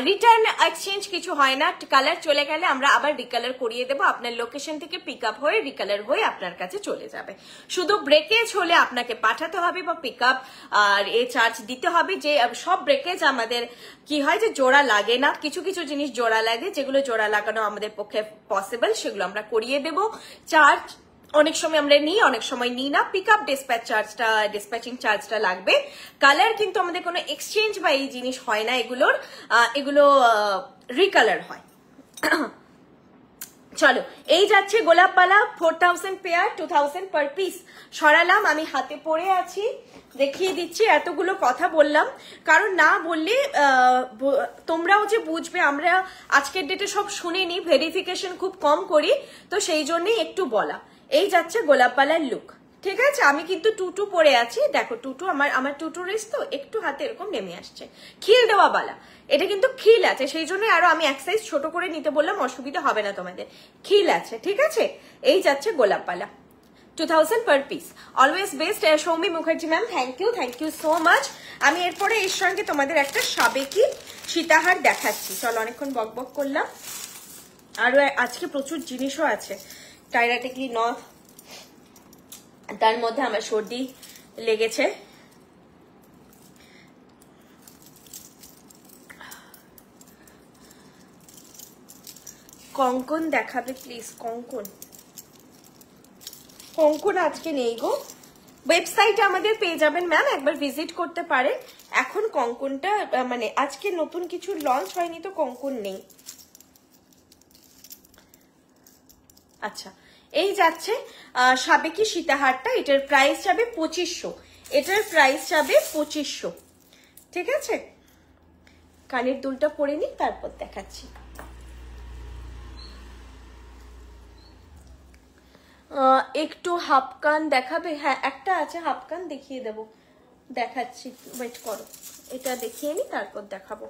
Speaker 1: রিটার্ন এক্সচেঞ্জ কিছু হয় না, কালার চলে গেলে আমরা আবার রিকালার করিয়ে দেবো, আপনার লোকেশন থেকে পিক আপ হয়ে রিকালার হয়ে আপনার কাছে চলে যাবে। শুধু ব্রেকেজ হলে আপনাকে পাঠাতে হবে বা পিক আপ আর চার্জ দিতে হবে। যে সব ব্রেকেজ আমাদের কি হয় যে জোড়া লাগে না, কিছু কিছু জিনিস জোড়া লাগে, যেগুলো জোড়া লাগানো আমাদের পক্ষে পসিবল সেগুলো আমরা করিয়ে দেবো। চার্জ অনেক সময় আমরা নিই, অনেক সময় নিই না। পিক আপ ডিসপ্যাচিং চার্জটা লাগবে। কালার কিন্তু আমাদের কোনো এক্সচেঞ্জ বা এই জিনিস হয় না, এগুলো রিকালার হয়। চলো, এই যাচ্ছে গোলাপ পালা 4000 পেয়ার, 2000 পার পিস। সরালাম, আমি হাতে পরে আছি, দেখিয়ে দিচ্ছি। এতগুলো কথা বললাম কারণ না বললে তোমরাও যে বুঝবে, আমরা আজকের ডেটে সব শুনিনি, ভেরিফিকেশন খুব কম করি, তো সেই জন্যই একটু বলা। এই যাচ্ছে গোলাপ পালার লুক, ঠিক আছে। আমি কিন্তু টুটু পরে আছি, দেখো টুটু আমার টুটু রেস তো একটু হাতে এরকম নেমে আসছে, খিল দেওয়া বালা, এটা কিন্তু খিল আছে, সেই জন্য আরো আমি এক সাইজ ছোট করে নিতে বললাম, অসুবিধা হবে না তোমাদের, খিল আছে, ঠিক আছে। এই যাচ্ছে গোলাপ পালা 2000 per piece, always best. Soumi Mukherjee ma'am, thank you so much. আমি এরপরে এর সঙ্গে তোমাদের একটা সাবেকি সীতাহার দেখাচ্ছি। চলো, অনেকক্ষণ বক বক করলাম, আরো আজকে প্রচুর জিনিসও আছে। টাইরাটিকলি নথ, তার মধ্যে আমার সর্দি লেগেছে, কঙ্কন দেখাবে প্লিজ। কঙ্কন আজকে নেই গো, ওয়েবসাইটে আমাদের পেয়ে যাবেন ম্যাম, একবার ভিজিট করতে পারেন। এখন কঙ্কনটা মানে আজকে নতুন কিছু লঞ্চ হয়নি, তো কঙ্কন নেই। আচ্ছা, এই যাচ্ছে সাবেকি সীতাহারটা, এটার প্রাইস যাবে 2500, এটার প্রাইস যাবে 2500, ঠিক আছে। কানের দুলটা পরে নি, তারপর দেখাচ্ছি। একটু হাফ কান দেখাবে? হ্যাঁ, একটা আছে হাফ কান, দেখিয়ে দেবো, দেখাচ্ছি, ওয়েট করো, এটা দেখিয়ে নি তারপর দেখাবো।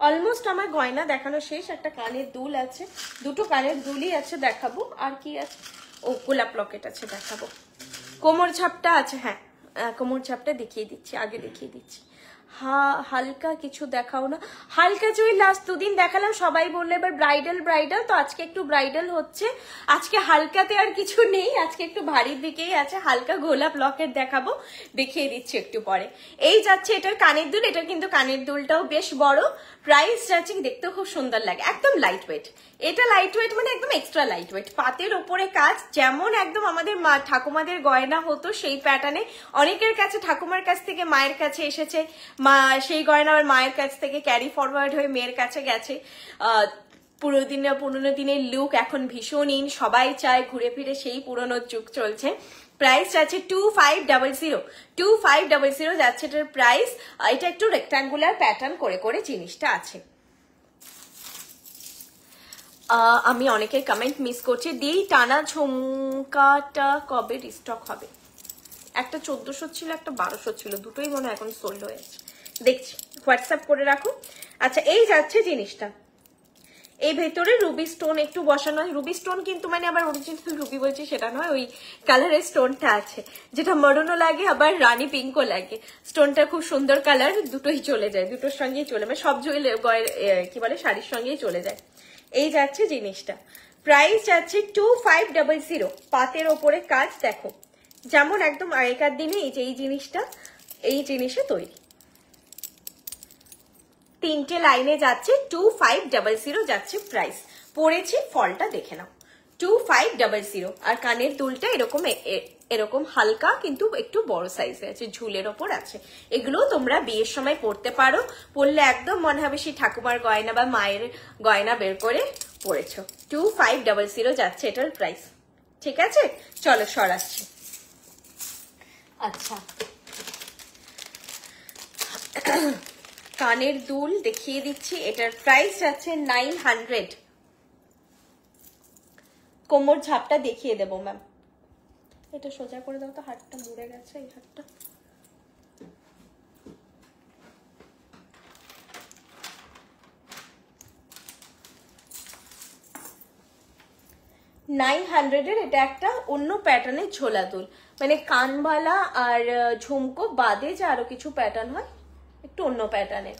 Speaker 1: অলমোস্ট আমার গয়না দেখানো শেষ। একটা কানের দুল আছে, দুটো কানের দুলই আছে দেখাবো। আর কি আছে? ও, গোলাপ লকেট আছে দেখাবো। কোমর ছাপটা আছে, হ্যাঁ কোমর ছাপটা দেখিয়ে দিচ্ছি, আগে দেখিয়ে দিচ্ছি। হালকা কিছু দেখাও না। হালকা যে ওই লাস্ট দুদিন দেখালাম, সবাই বললো এবার ব্রাইডাল, তো আজকে একটু ব্রাইডাল হচ্ছে। আজকে হালকাতে আর কিছু নেই, আজকে একটু ভারীর দিকেই আছে। হালকা গোলাপ লকেট দেখাবো, দেখিয়ে দিচ্ছি একটু পরে। এই যাচ্ছে এটার কানের দুল, এটার কিন্তু কানের দুলটাও বেশ বড়। প্রাইস যাচ্ছে, দেখতেও খুব সুন্দর লাগে, একদম লাইট ওয়েট। এটা লাইট ওয়েট মানে একদম এক্সট্রা লাইট ওয়েট, পাতের ওপরে কাজ, যেমন একদম আমাদের মা ঠাকুমাদের গয়না হতো সেই প্যাটার্নে। অনেকের কাছে ঠাকুমার কাছ থেকে মায়ের কাছে এসেছে, মা সেই গয়না আমার মায়ের কাছ থেকে ক্যারি ফরওয়ার্ড হয়ে মেয়ের কাছে গেছে। পুরোনো দিনের লুক এখন ভীষণ ইন, সবাই চায় ঘুরে ফিরে সেই পুরোনো যুগ চলছে। প্রাইস যাচ্ছে 2500 যাচ্ছে এটার প্রাইস। এটা একটু রেক্টাঙ্গুলার প্যাটার্ন করে করে জিনিসটা আছে। আমি অনেকের কমেন্ট মিস করছি। দিই টানা ঝুমকাটা কবে রিস্টক হবে? একটা 1400 ছিল, একটা 1200 ছিল, দুটোই মনে হয় এখন সোল্ড হয়ে আছে, দেখছি, হোয়াটসঅ্যাপ করে রাখো। আচ্ছা, এই যাচ্ছে জিনিসটা, এই ভেতরে রুবি স্টোন একটু বসানো হয়, রুবি স্টোন কিন্তু মানে আবার অরিজিনাল রুবি বলছি সেটা নয়, ওই কালারের স্টোনটা আছে যেটা মরুনও লাগে আবার রানী পিঙ্কও লাগে। স্টোনটা খুব সুন্দর কালার, দুটোই চলে যায়, দুটোর সঙ্গেই চলে, মানে সব কি বলে শাড়ির সঙ্গেই চলে যায়। এই যাচ্ছে জিনিসটা, প্রাইস যাচ্ছে 2500। পাতের ওপরে কাজ দেখো, যেমন একদম আগেকার দিনে এই যে এই জিনিসটা এই জিনিসে তৈরি। 3টে লাইনে যাচ্ছে 2500 যাচ্ছে প্রাইস। পরেছি ফলটা দেখে নাও, 2500। আর কানের দুলটা এরকম এরকম হালকা কিন্তু একটু বড় সাইজে আছে, ঝুলের ওপর আছে। এগুলো তোমরা বিয়ের সময় পরতে পারো, পরলে একদম মনে হবে সেই ঠাকুমার গয়না বা মায়ের গয়না বের করে পরেছো। 2500 যাচ্ছে এটার প্রাইস। ঠিক আছে, চলো সরাচ্ছি। আচ্ছা, কানের দুল দেখিয়ে দিচ্ছি, এটার প্রাইস যাচ্ছে 900। কোমর ঝাপটা দেখিয়ে দেবো ম্যাম, এটা সোজা করে দাও তো, হাতটা মুড়ে গেছে এই হাতটা। $900 এটা একটা অন্য প্যাটার্নের ঝোলা দুল, মানে কানবালা আর ঝুমকো বাদে যে আরো কিছু প্যাটার্ন হয় একটু অন্য প্যাটার্নের।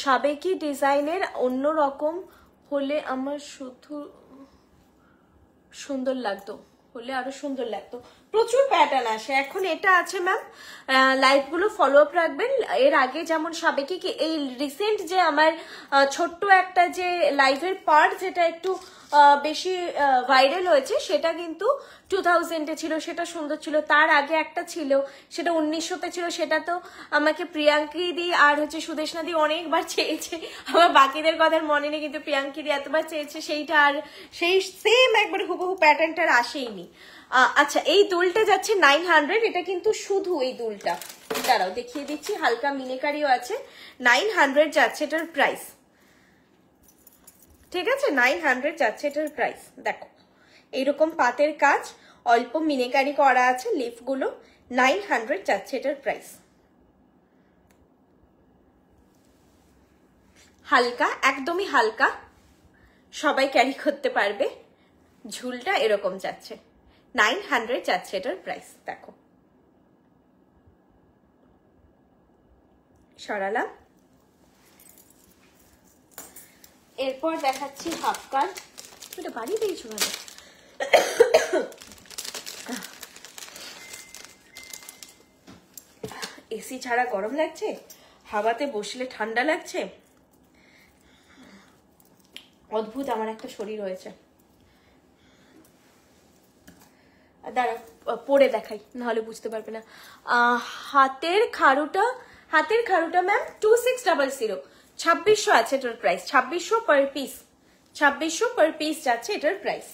Speaker 1: সাবেকি ডিজাইনের অন্য রকম হলে আমার শুধু সুন্দর লাগতো, হলে আরো সুন্দর লাগতো। প্রচুর প্যাটার্ন আসে এখন। এটা আছে ম্যাম, লাইভ গুলো ফলো আপ রাখবেন। এর আগে যেমন সাবেকি কি এই রিসেন্ট যে আমার ছোট্ট একটা যে লাইভের পার্ট যেটা একটু বেশি ভাইরাল হয়েছে সেটা কিন্তু 2000-এ ছিল, সেটা সুন্দর ছিল। তার আগে একটা ছিল সেটা 1900-তে ছিল, সেটা তো আমাকে প্রিয়াঙ্কি দি আর হচ্ছে সুদেশনা দি অনেকবার চেয়েছে, আমার বাকিদের কথার মনে নেই কিন্তু প্রিয়াঙ্কি দি এতবার চেয়েছে সেইটা, আর সেই সেম একবারে হুবহু প্যাটার্নটার আসেইনি। আচ্ছা, এই দুলটা যাচ্ছে 900। এটা কিন্তু শুধু এই দুলটা, দাঁড়াও দেখিয়ে দিচ্ছি, হালকা মিনেকারিও আছে। 900 যাচ্ছে এটার প্রাইস। ঠিক আছে, 900 যাচ্ছে এটার প্রাইস। দেখো এইরকম পাতের কাজ, অল্প মিনেকারি করা আছে, লিফ গুলো। 900 যাচ্ছে এটার প্রাইস। হালকা, একদমই হালকা, সবাই ক্যারি করতে পারবে। ঝুলটা এরকম যাচ্ছে, 900 যাচ্ছে এটার প্রাইস। দেখো সরালাম। এরপর দেখাচ্ছি হাফ কাট। এটা বাড়ি পেয়েছো ভালো। এসি ছাড়া গরম লাগছে, হাওয়াতে বসলে ঠান্ডা লাগছে, অদ্ভুত আমার একটা শরীর হয়েছে। দাঁড়া পরে দেখাই, নাহলে বুঝতে পারবে না। হাতের খাড়ুটা ম্যাম 2600, 2600 আছে এটার price. 2600 per piece, 2600 per piece যাচ্ছে এটার প্রাইস।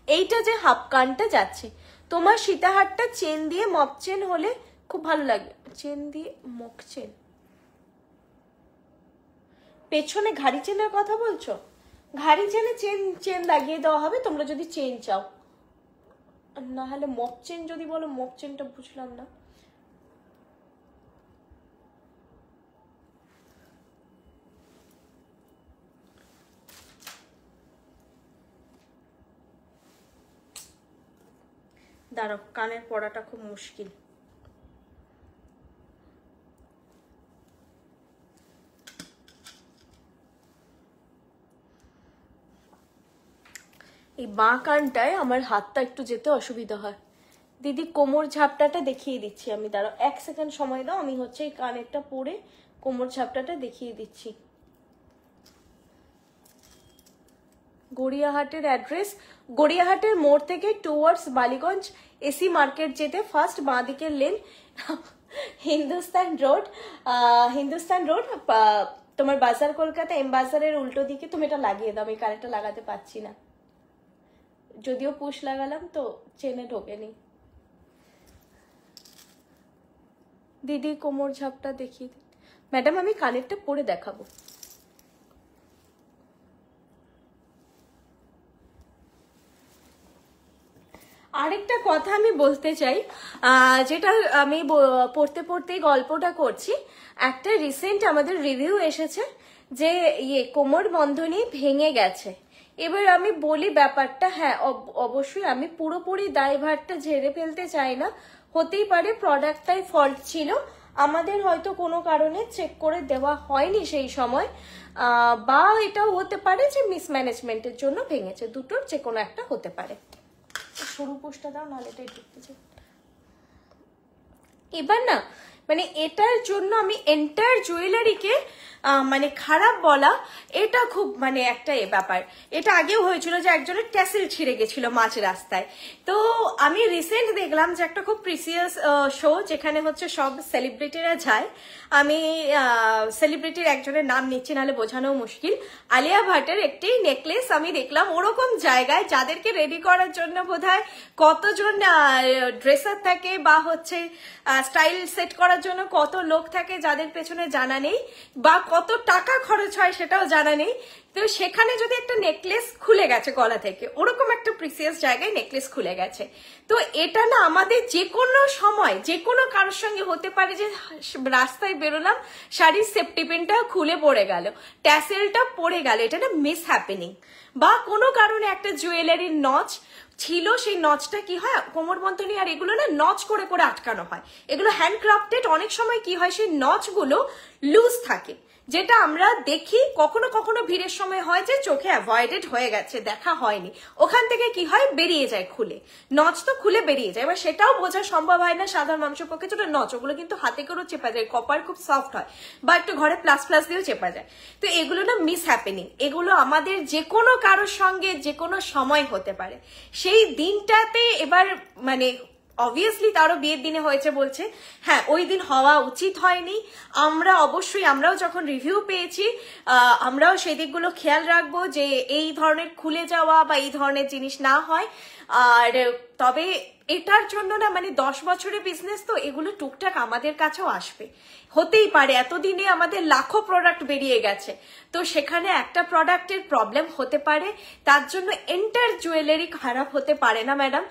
Speaker 1: এইটা যে হাফ কানটা যাচ্ছে, তোমার সীতাহারটা চেন দিয়ে মক চেন হলে খুব ভালো লাগবে। চেন দিয়ে মক চেন, পেছনে ঘাড়ি চেনের কথা বলছো? ঘাড়ি চেনে চেন লাগিয়ে দেওয়া হবে তোমরা যদি চেন চাও, না হলে মক চেন যদি বলো, মক চেনটা বুঝলাম না। দাঁড়াও, কানের পড়াটা খুব মুশকিল। এই বাঁ কানটায় আমার হাতটা একটু যেতে অসুবিধা হয়। দিদি কোমর ঝাপটাটা দেখিয়ে দিচ্ছি আমি, দাঁড়াও 1 সেকেন্ড সময় দাও, আমি হচ্ছে এই কানেরটা পরে কোমর ঝাপটাটা দেখিয়ে দিচ্ছি। গড়িয়াহাটের অ্যাড্রেস, গড়িয়াহাটের মোড় থেকে টুয়ার্ডস বালিগঞ্জ এসি মার্কেট যেতে ফার্স্ট বাঁ দিকের লেন, হিন্দুস্তান রোড তোমার বাজার কলকাতা এম বাজারের উল্টো দিকে। তুমি এটা লাগিয়ে দাও, আমি কারেন্টটা লাগাতে পারছি না, যদিও পুশ লাগালাম তো চেনে ঢোকেনি। দিদি কোমর ঝাপটা দেখিয়ে দিন। ম্যাডাম আমি কানেরটা পরে দেখাবো। আর আরেকটা কথা আমি বলতে চাই, যেটা আমি পড়তে পড়তেই গল্পটা করছি। একটা রিসেন্ট আমাদের রিভিউ এসেছে যে কোমর বন্ধনী ভেঙে গেছে। এবার আমি বলি ব্যাপারটা, হ্যাঁ অবশ্যই আমি পুরোপুরি দায়ভারটা ঝেড়ে ফেলতে চাই না, হতেই পারে প্রোডাক্টটাই ফল্ট ছিল, আমাদের হয়তো কোনো কারণে চেক করে দেওয়া হয়নি সেই সময়, বা এটাও হতে পারে যে মিসম্যানেজমেন্টের জন্য ভেঙেছে, দুটোর যে কোনো একটা হতে পারে। সরু পোস্টটা দাও, নাহলে এটাই ঢুকতে চাই। এবার না মানে এটার জন্য আমি এন্টায়ার জুয়েলারিকে মানে খারাপ বলা, এটা খুব মানে একটা ব্যাপার। এটা আগেও হয়েছিল যে একজনের ট্যাসেল ছিঁড়ে গেছিল মাঝ রাস্তায়। তো আমি রিসেন্ট দেখলাম যে একটা খুব প্রিসিয়াস শো, যেখানে হচ্ছে সব সেলিব্রিটিরা যায়। আমি সেলিব্রিটির একজনের নাম নিচ্ছি, নাহলে বোঝানো মুশকিল। আলিয়া ভাটের একটি নেকলেস আমি দেখলাম ওরকম জায়গায়, যাদেরকে রেডি করার জন্য বোধহয় কতজন ড্রেসার থাকে বা হচ্ছে স্টাইল সেট করার জন্য কত লোক থাকে, যাদের পেছনে জানা নেই, বা কত টাকা খরচ হয় সেটাও জানা নেই। তো সেখানে যদি একটা নেকলেস খুলে গেছে গলা থেকে, ওরকম একটা প্রিসিয়াস জায়গায় নেকলেস খুলে গেছে, তো এটা না আমাদের যে কোনো সময় যে কোনো কারোর সঙ্গে হতে পারে যে রাস্তায় বেরোলাম, শাড়ির সেফটি পিনটা খুলে পড়ে গেল, ট্যাসেলটা পড়ে গেল, এটা না মিস হ্যাপেনিং। বা কোনো কারণে একটা জুয়েলারির নচ ছিল, সেই নচটা কি হয়, কোমরবন্ধনী আর এগুলো না নচ করে করে আটকানো হয়, এগুলো হ্যান্ডক্রাফটেড। অনেক সময় কি হয়, সেই নচগুলো লুজ থাকে, যেটা আমরা দেখি কখনো কখনো ভিড়ের সময় হয় যে চোখে অ্যাভয়েডেড হয়ে গেছে, দেখা হয়নি, ওখান থেকে কি হয় বেরিয়ে যায় খুলে, নচ তো খুলে বেরিয়ে যায়। এবার সেটাও বোঝা সম্ভব হয় না সাধারণ মানুষের পক্ষে, ছোট নচ, ওগুলো কিন্তু হাতে করেও চেপা যায়, কপার খুব সফট হয়, বা একটু ঘরে প্লাস প্লাস দিয়েও চেপা যায়। তো এগুলো না মিস হ্যাপেনিং, এগুলো আমাদের যে কোনো কারোর সঙ্গে যে কোনো সময় হতে পারে। সেই দিনটাতে এবার মানে অবভিয়াসলি তারও বিয়ের দিনে হয়েছে বলছে, হ্যাঁ ওই দিন হওয়া উচিত হয়নি। আমরা অবশ্যই, আমরাও যখন রিভিউ পেয়েছি আমরাও সেই দিকগুলো খেয়াল রাখবো যে এই ধরনের খুলে যাওয়া বা এই ধরনের জিনিস না হয়। আর তবে এটার জন্য না মানে 10 বছরের বিজনেস, তো এগুলো টুকটাক আমাদের কাছেও আসবে, হতেই পারে। এতদিনে আমাদের লাখো প্রোডাক্ট বেরিয়ে গেছে, তো সেখানে একটা প্রোডাক্টের প্রবলেম হতে পারে, তার জন্য এন্টার জুয়েলারি খারাপ হতে পারে না ম্যাডাম।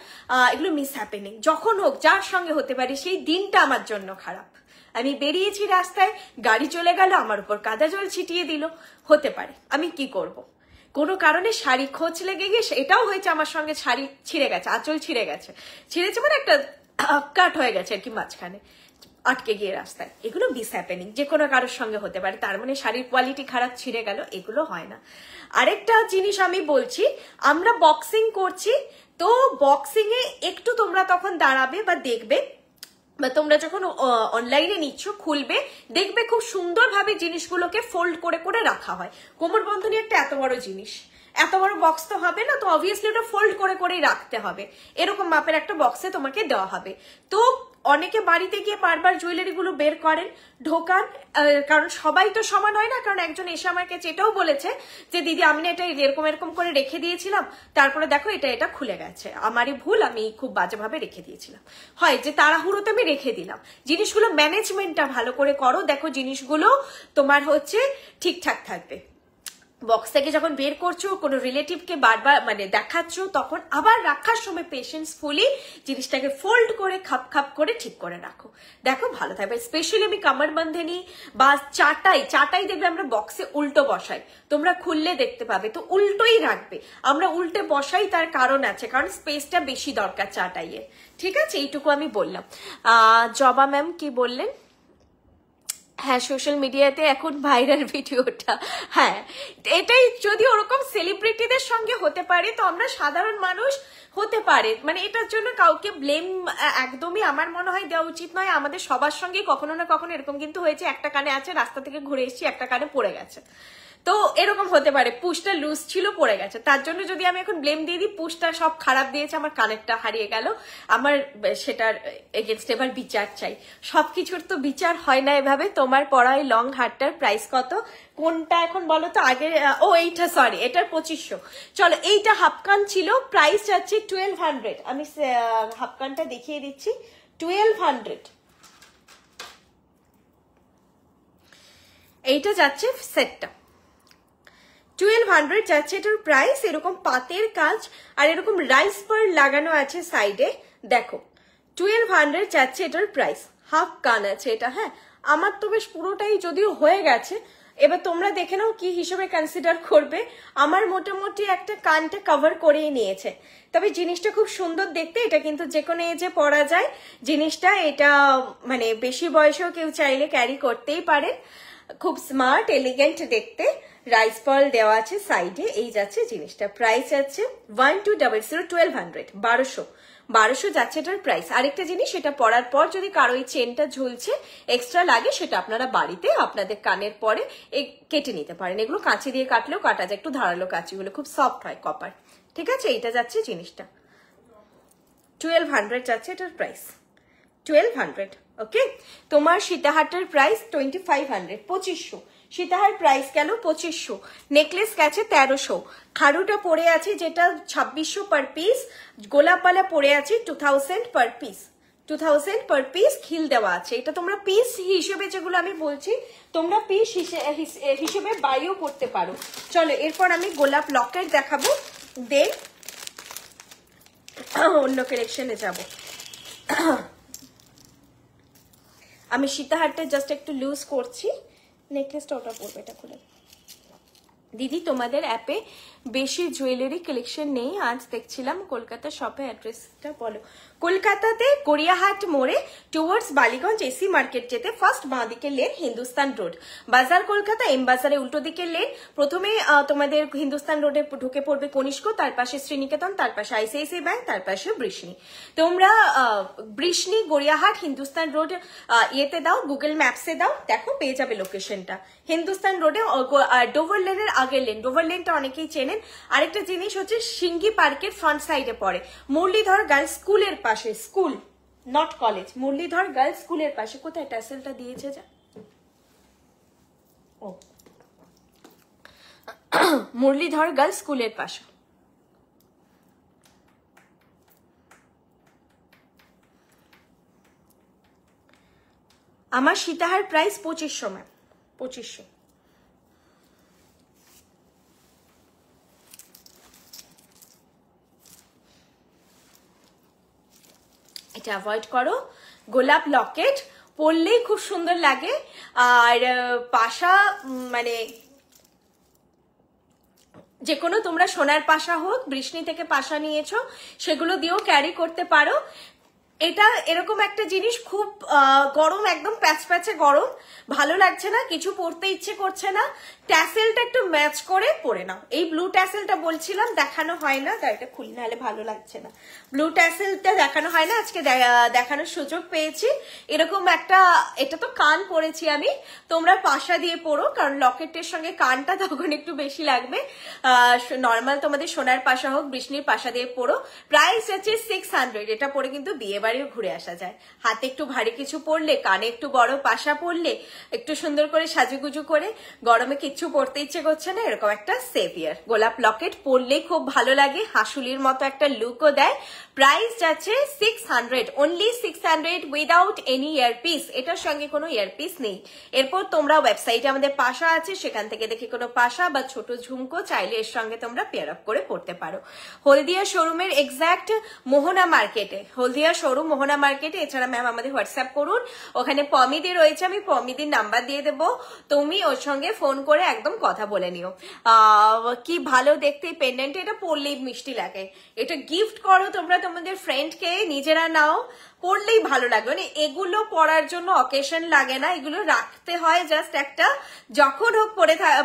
Speaker 1: এগুলো মিস হ্যাপেনিং, যখন হোক যার সঙ্গে হতে পারে, সেই দিনটা আমার জন্য খারাপ। আমি বেরিয়েছি রাস্তায়, গাড়ি চলে গেল, আমার উপর কাদা জল ছিটিয়ে দিল, হতে পারে, আমি কি করব। কোনো কারণে শাড়ি খোঁজ লেগে গিয়ে, এটাও হয়েছে আমার সঙ্গে, শাড়ি ছিঁড়ে গেছে, আঁচল ছিঁড়ে গেছে, ছিঁড়েছে মানে একটা কাট হয়ে গেছে আর কি মাঝখানে, আটকে গিয়ে রাস্তায়। এগুলো মিস হ্যাপেনিং, যে কোনো কারোর সঙ্গে হতে পারে, তার মানে শাড়ির কোয়ালিটি খারাপ, ছিঁড়ে গেল, এগুলো হয় না। আরেকটা জিনিস আমি বলছি, আমরা বক্সিং করছি, তো বক্সিং এ একটু তোমরা তখন দাঁড়াবে বা দেখবে, বা তোমরা যখন অনলাইনে নিচ্ছ খুলবে, দেখবে খুব সুন্দরভাবে জিনিসগুলোকে ফোল্ড করে করে রাখা হয়। কোমরবন্ধনী একটা এত বড় জিনিস, এত বড় বক্স তো হবে না, তো অবভিয়াসলি ওটা ফোল্ড করে করেই রাখতে হবে, এরকম মাপের একটা বক্সে তোমাকে দেওয়া হবে। তো অনেকে বাড়িতে গিয়ে বারবার জুয়েলারি গুলো বের করেন, ঢোকান, কারণ সবাই তো সমান হয় না। কারণ একজন এসে আমাকে যেটাও বলেছে যে দিদি আমি না এটা এরকম এরকম করে রেখে দিয়েছিলাম, তারপরে দেখো এটা এটা খুলে গেছে, আমারই ভুল, আমি খুব বাজেভাবে রেখে দিয়েছিলাম। হয় যে তাড়াহুড়োতে আমি রেখে দিলাম, জিনিসগুলো ম্যানেজমেন্টটা ভালো করে করো, দেখো জিনিসগুলো তোমার হচ্ছে ঠিকঠাক থাকবে। বক্স থেকে যখন বের করছো, কোনো রিলেটিভকে বারবার মানে দেখাচ্ছ, তখন আবার রাখার সময় পেশেন্সফুলি জিনিসটাকে ফোল্ড করে খাপ খাপ করে ঠিক করে রাখো, দেখো ভালো থাকবে। স্পেশালি আমি কামরবন্ধনী বা চাটাই দেখবে আমরা বক্সে উল্টো বসাই, তোমরা খুললে দেখতে পাবে, তো উল্টোই রাখবে। আমরা উল্টে বসাই, তার কারণ আছে, কারণ স্পেসটা বেশি দরকার চাটাইয়ে। ঠিক আছে, এইটুকু আমি বললাম। জবা ম্যাম কি বললেন? হ্যাঁ, সোশ্যাল মিডিয়াতে এখন ভাইরাল ভিডিওটা, হ্যাঁ এটাই যদি ওরকম সেলিব্রিটিদের সঙ্গে হতে পারে, তো আমরা সাধারণ মানুষ হতে পারে, মানে এটার জন্য কাউকে ব্লেম একদমই আমার মনে হয় দেওয়া উচিত নয়। আমাদের সবার সঙ্গে কখনো না কখনো এরকম কিন্তু হয়েছে, একটা কানে আছে, রাস্তা থেকে ঘুরে এসেছি, একটা কানে পড়ে গেছে, তো এরকম হতে পারে, পুশটা লুজ ছিল পড়ে গেছে, তার জন্য যদি আমি এখন ব্লেম দিয়ে দিই পুশটা সব খারাপ দিয়েছে, আমার কানেরটা হারিয়ে গেল, আমার সেটার এগেনস্ট এবার বিচার চাই। সবকিছুর তো বিচার হয় না এভাবে। তোমার পরা এই লং হারটার প্রাইস কত, কোনটা এখন বলো তো? আগে ও এইটা, সরি এটার 2500। চলো, এইটা হাফকান ছিল, প্রাইস যাচ্ছে 1200। আমি হাফকানটা দেখিয়ে দিচ্ছি, 1200 এইটা যাচ্ছে সেটটা 1200 যাচ্ছে এটার প্রাইস। এরকম পাতের কাজ আর এরকম রাইস পার্ল লাগানো আছে সাইডে, দেখো 1200 যাচ্ছে এটার প্রাইস। হাফ কান আছে এটা, হ্যাঁ আমার তো বেশ পুরোটাই যদিও হয়ে গেছে, এবার তোমরা দেখে নাও কি হিসেবে কনসিডার করবে। আমার মোটামুটি একটা কানটা কভার করেই নিয়েছে, তবে জিনিসটা খুব সুন্দর দেখতে। এটা কিন্তু যে কোনো এজে পরা যায় জিনিসটা, এটা মানে বেশি বয়সেও কেউ চাইলে ক্যারি করতেই পারে। খুব স্মার্ট এলিগেন্ট দেখতে, রাইস পার্ল দেওয়া আছে সাইডে। এই যাচ্ছে জিনিসটা, প্রাইস আছে 1200, 1200 যাচ্ছে এটার প্রাইস। আরেকটা জিনিস, এটা পরার পর যদি কারো এই চেনটা ঝুলছে এক্সট্রা লাগে, সেটা আপনারা বাড়িতে আপনাদের কানের পরে কেটে নিতে পারেন। এগুলো কাঁচি দিয়ে কাটলেও কাটা যায়, একটু ধারালো কাঁচিগুলো, খুব সফট হয় কপার। ঠিক আছে, এইটা যাচ্ছে জিনিসটা 1200 যাচ্ছে এটার প্রাইস, 1200। ওকে, তোমার সীতাহারটার প্রাইস 2500, 2500। সীতাহার প্রাইস গেল 2500, নেকলেস গেছে 1300, খাড়ুটা পড়ে আছে যেটা 2600 পার পিস, গোলাপপালা পড়ে আছে 2000 পার পিস, 2000 পার পিস খিল দেওয়া আছে। এটা তোমরা পিস হিসেবে, যেগুলো আমি বলছি তোমরা পিস হিসেবে বাইও করতে পারো। চলো এরপর আমি গোলাপ লকেট দেখাবো, দেন অন্য কালেকশনে যাব। আমি সীতাহারটা জাস্ট একটু লুজ করছি, নেকলেসটা ওটা পড়বে, এটা খুলে। দিদি তোমাদের অ্যাপে বেশি জুয়েলারি কালেকশন নেই, আজ দেখছিলাম কলকাতা শপে, অ্যাড্রেসটা বলো। কলকাতাতে গড়িয়াহাট মোড়ে টুয়ার্ডস বালিগঞ্জ এসি মার্কেট যেতে ফার্স্ট বাঁ দিকে লেন, হিন্দুস্তান রোড, বাজার কলকাতা, এম বাজারে উল্টো দিকে লেন। প্রথমে তোমাদের হিন্দুস্তান রোডে ঢুকে পড়বে কনিষ্ক, তার পাশে শ্রীনিকেতন, তার পাশে আইসিআইসিআই ব্যাংক, তার পাশে বৃষ্ণি। তোমরা বৃষ্ণি গড়িয়াহাট হিন্দুস্তান রোড ইয়েতে দাও, গুগল ম্যাপসে দাও, দেখো পেয়ে যাবে লোকেশনটা। হিন্দুস্তান রোডে ডোভার লেনের আগের লেন, ডোভার লেনটা অনেকেই চেনেন। আরেকটা জিনিস হচ্ছে সিঙ্গি পার্কের ফ্রন্ট সাইডে পড়ে, মুরলীধর গার্লস স্কুলের পাশে, school not college, Muralidhar girls স্কুলের পাশে। কোথায় ট্যাসেলটা দিয়েছে যা, ও মুরলীধর গার্লস স্কুলের পাশে। আমার সীতাহার প্রাইস 2500 ম্যাম, 2500। এটা অ্যাভয়েড করো। গোলাপ লকেট পরলেই খুব সুন্দর লাগে, আর পাশা মানে যে কোনো তোমরা সোনার পাশা হোক, বৃষ্ণি থেকে পাশা নিয়েছো, সেগুলো দিয়েও ক্যারি করতে পারো। এটা এরকম একটা জিনিস, খুব গরম, একদম প্যাচ প্যাচে গরম, ভালো লাগছে না, কিছু পরতে ইচ্ছে করছে না, ট্যাসেলটা একটু ম্যাচ করে পরে নাও। এই ব্লু ট্যাসেলটা বলছিলাম দেখানো হয় না, গাড়িটা খুলি নাহলে ভালো লাগছে না। ব্লু ট্যাসেলটা দেখানো হয় না, আজকে দেখানোর সুযোগ পেয়েছি। এরকম একটা, এটা তো কান পরেছি আমি, তোমরা পাশা দিয়ে পরো, কারণ লকেটের সঙ্গে কানটা তখন একটু বেশি লাগবে। নর্মাল তোমাদের সোনার পাশা হোক, বৃষ্ণির পাশা দিয়ে পরো। প্রাইস আছে 600, এটা পরে কিন্তু বিয়ে বাড়িও ঘুরে আসা যায়। হাতে একটু ভারী কিছু পরলে, কানে একটু বড় পাশা পরলে, একটু সুন্দর করে সাজুগুজু করে, গরমে কিচ্ছু পরতে ইচ্ছে করছে না, এরকম একটা সেভিয়ার গোলাপ লকেট পরলেই খুব ভালো লাগে, হাসুলির মতো একটা লুকও দেয়। প্রাইস যাচ্ছে 600, অনলি 600 উইদাউট এনি ইয়ারপিস, এটার সঙ্গে কোনো ইয়ারপিস নেই। এরপর তোমরা ওয়েবসাইটে আমাদের পাশা আছে, সেখান থেকে দেখে কোনো পাশা বা ছোট ঝুমকো চাইলে এর সঙ্গে তোমরা পেয়ার আপ করে পড়তে পারো। হলদিয়া শোরুমের এক্সাক্ট মোহনা মার্কেটে, হলদিয়া শোরুম মোহনা মার্কেটে। এছাড়া ম্যাম আমাদের হোয়াটসঅ্যাপ করুন, ওখানে পমিদি রয়েছে, আমি পমিদির নাম্বার দিয়ে দেবো, তুমি ওর সঙ্গে ফোন করে একদম কথা বলে নিও। কি ভালো দেখতে পেন্ডেন্ট, এটা পরলেই মিষ্টি লাগে, এটা গিফট করো তোমরা তোমাদের ফ্রেন্ডকে, নিজেরা নাও, পরলেই ভালো লাগবে। মানে এগুলো পরার জন্য অকেশন লাগে না, এগুলো রাখতে হয় জাস্ট একটা, যখন হোক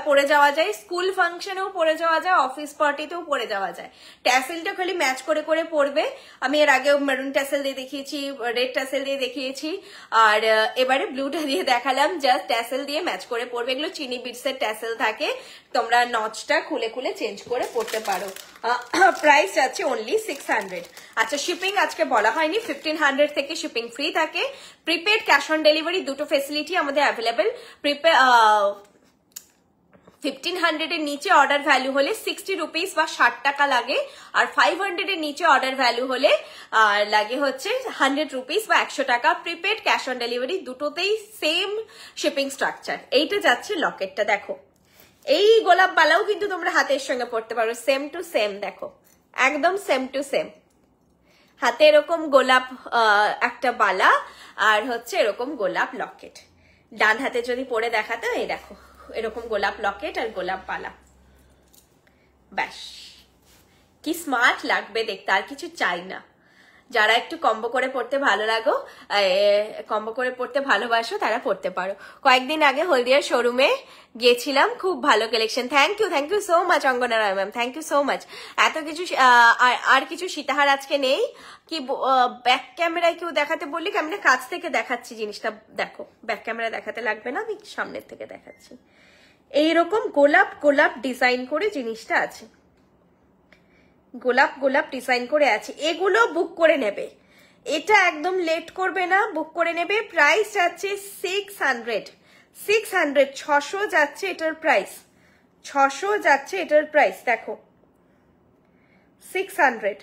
Speaker 1: পরে যাওয়া যায়, স্কুল ফাংশনেও পরে যাওয়া যায়, অফিস পার্টিতেও পরে যাওয়া যায়। ট্যাসেলটা খালি ম্যাচ করে করে পরবে। আমি এর আগেও মেরুন ট্যাসেল দিয়ে দেখিয়েছি, রেড ট্যাসেল দিয়ে দেখিয়েছি, আর এবারে ব্লুটা দিয়ে দেখালাম, জাস্ট ট্যাসেল দিয়ে ম্যাচ করে পরবে। এগুলো চিনি বিটসের ট্যাসেল থাকে, তোমরা নচটা খুলে খুলে চেঞ্জ করে পরতে পারো। প্রাইস আছে অনলি 600। আচ্ছা, শিপিং আজকে বলা হয়নি, 1500 থেকে শিপিং ফ্রি থাকে। প্রিপেড ক্যাশ অন ডেলিভারি দুটো ফেসিলিটি আমাদের অ্যাভেলেবেল। 1500 এর নিচে অর্ডার ভ্যালু হলে 60 রুপিস বা 60 টাকা লাগে, আর 500 এর নিচে অর্ডার ভ্যালু হলে লাগে হচ্ছে 100 রুপিস বা 100 টাকা। প্রিপেড ক্যাশ অন ডেলিভারি দুটোতেই সেম শিপিং স্ট্রাকচার। এইটা যাচ্ছে লকেটটা, দেখো এই গোলাপ বালাও কিন্তু তোমরা হাতের সঙ্গে পরতে পারো, সেম টু সেম, দেখো একদম সেম টু সেম। হাতে এরকম গোলাপ একটা বালা আর হচ্ছে এরকম গোলাপ লকেট। ডান হাতে যদি পরে দেখাতে, এই দেখো এরকম গোলাপ লকেট আর গোলাপ বালা, ব্যাস কি স্মার্ট লাগবে দেখতে, আর কিছু চাই না। যারা একটু কম্বো করে পড়তে ভালো লাগো, কম্বো করে পড়তে ভালোবাসো, তারা পড়তে পারো। কয়েকদিন আগে হলদিয়ার শোরুমে গিয়েছিলাম, খুব ভালো collection. Thank you so much Angana Roy ma'am, thank you so much. এত কিছু আর কিছু সীতাহার আজকে নেই। কি ব্যাক ক্যামেরায় কেউ দেখাতে বললি, ক্যামেরা কাছ থেকে দেখাচ্ছি জিনিসটা, দেখো ব্যাক ক্যামেরা দেখাতে লাগবে না, আমি সামনের থেকে দেখাচ্ছি। এইরকম গোলাপ গোলাপ ডিজাইন করে জিনিসটা আছে, গোলাপ গোলাপ ডিজাইন করে আছে। এগুলো বুক করে নেবে, এটা একদম লেট করবে না, বুক করে নেবে। প্রাইস যাচ্ছে 600, 600 যাচ্ছে এটার প্রাইস, 600 যাচ্ছে এটার প্রাইস, দেখো 600।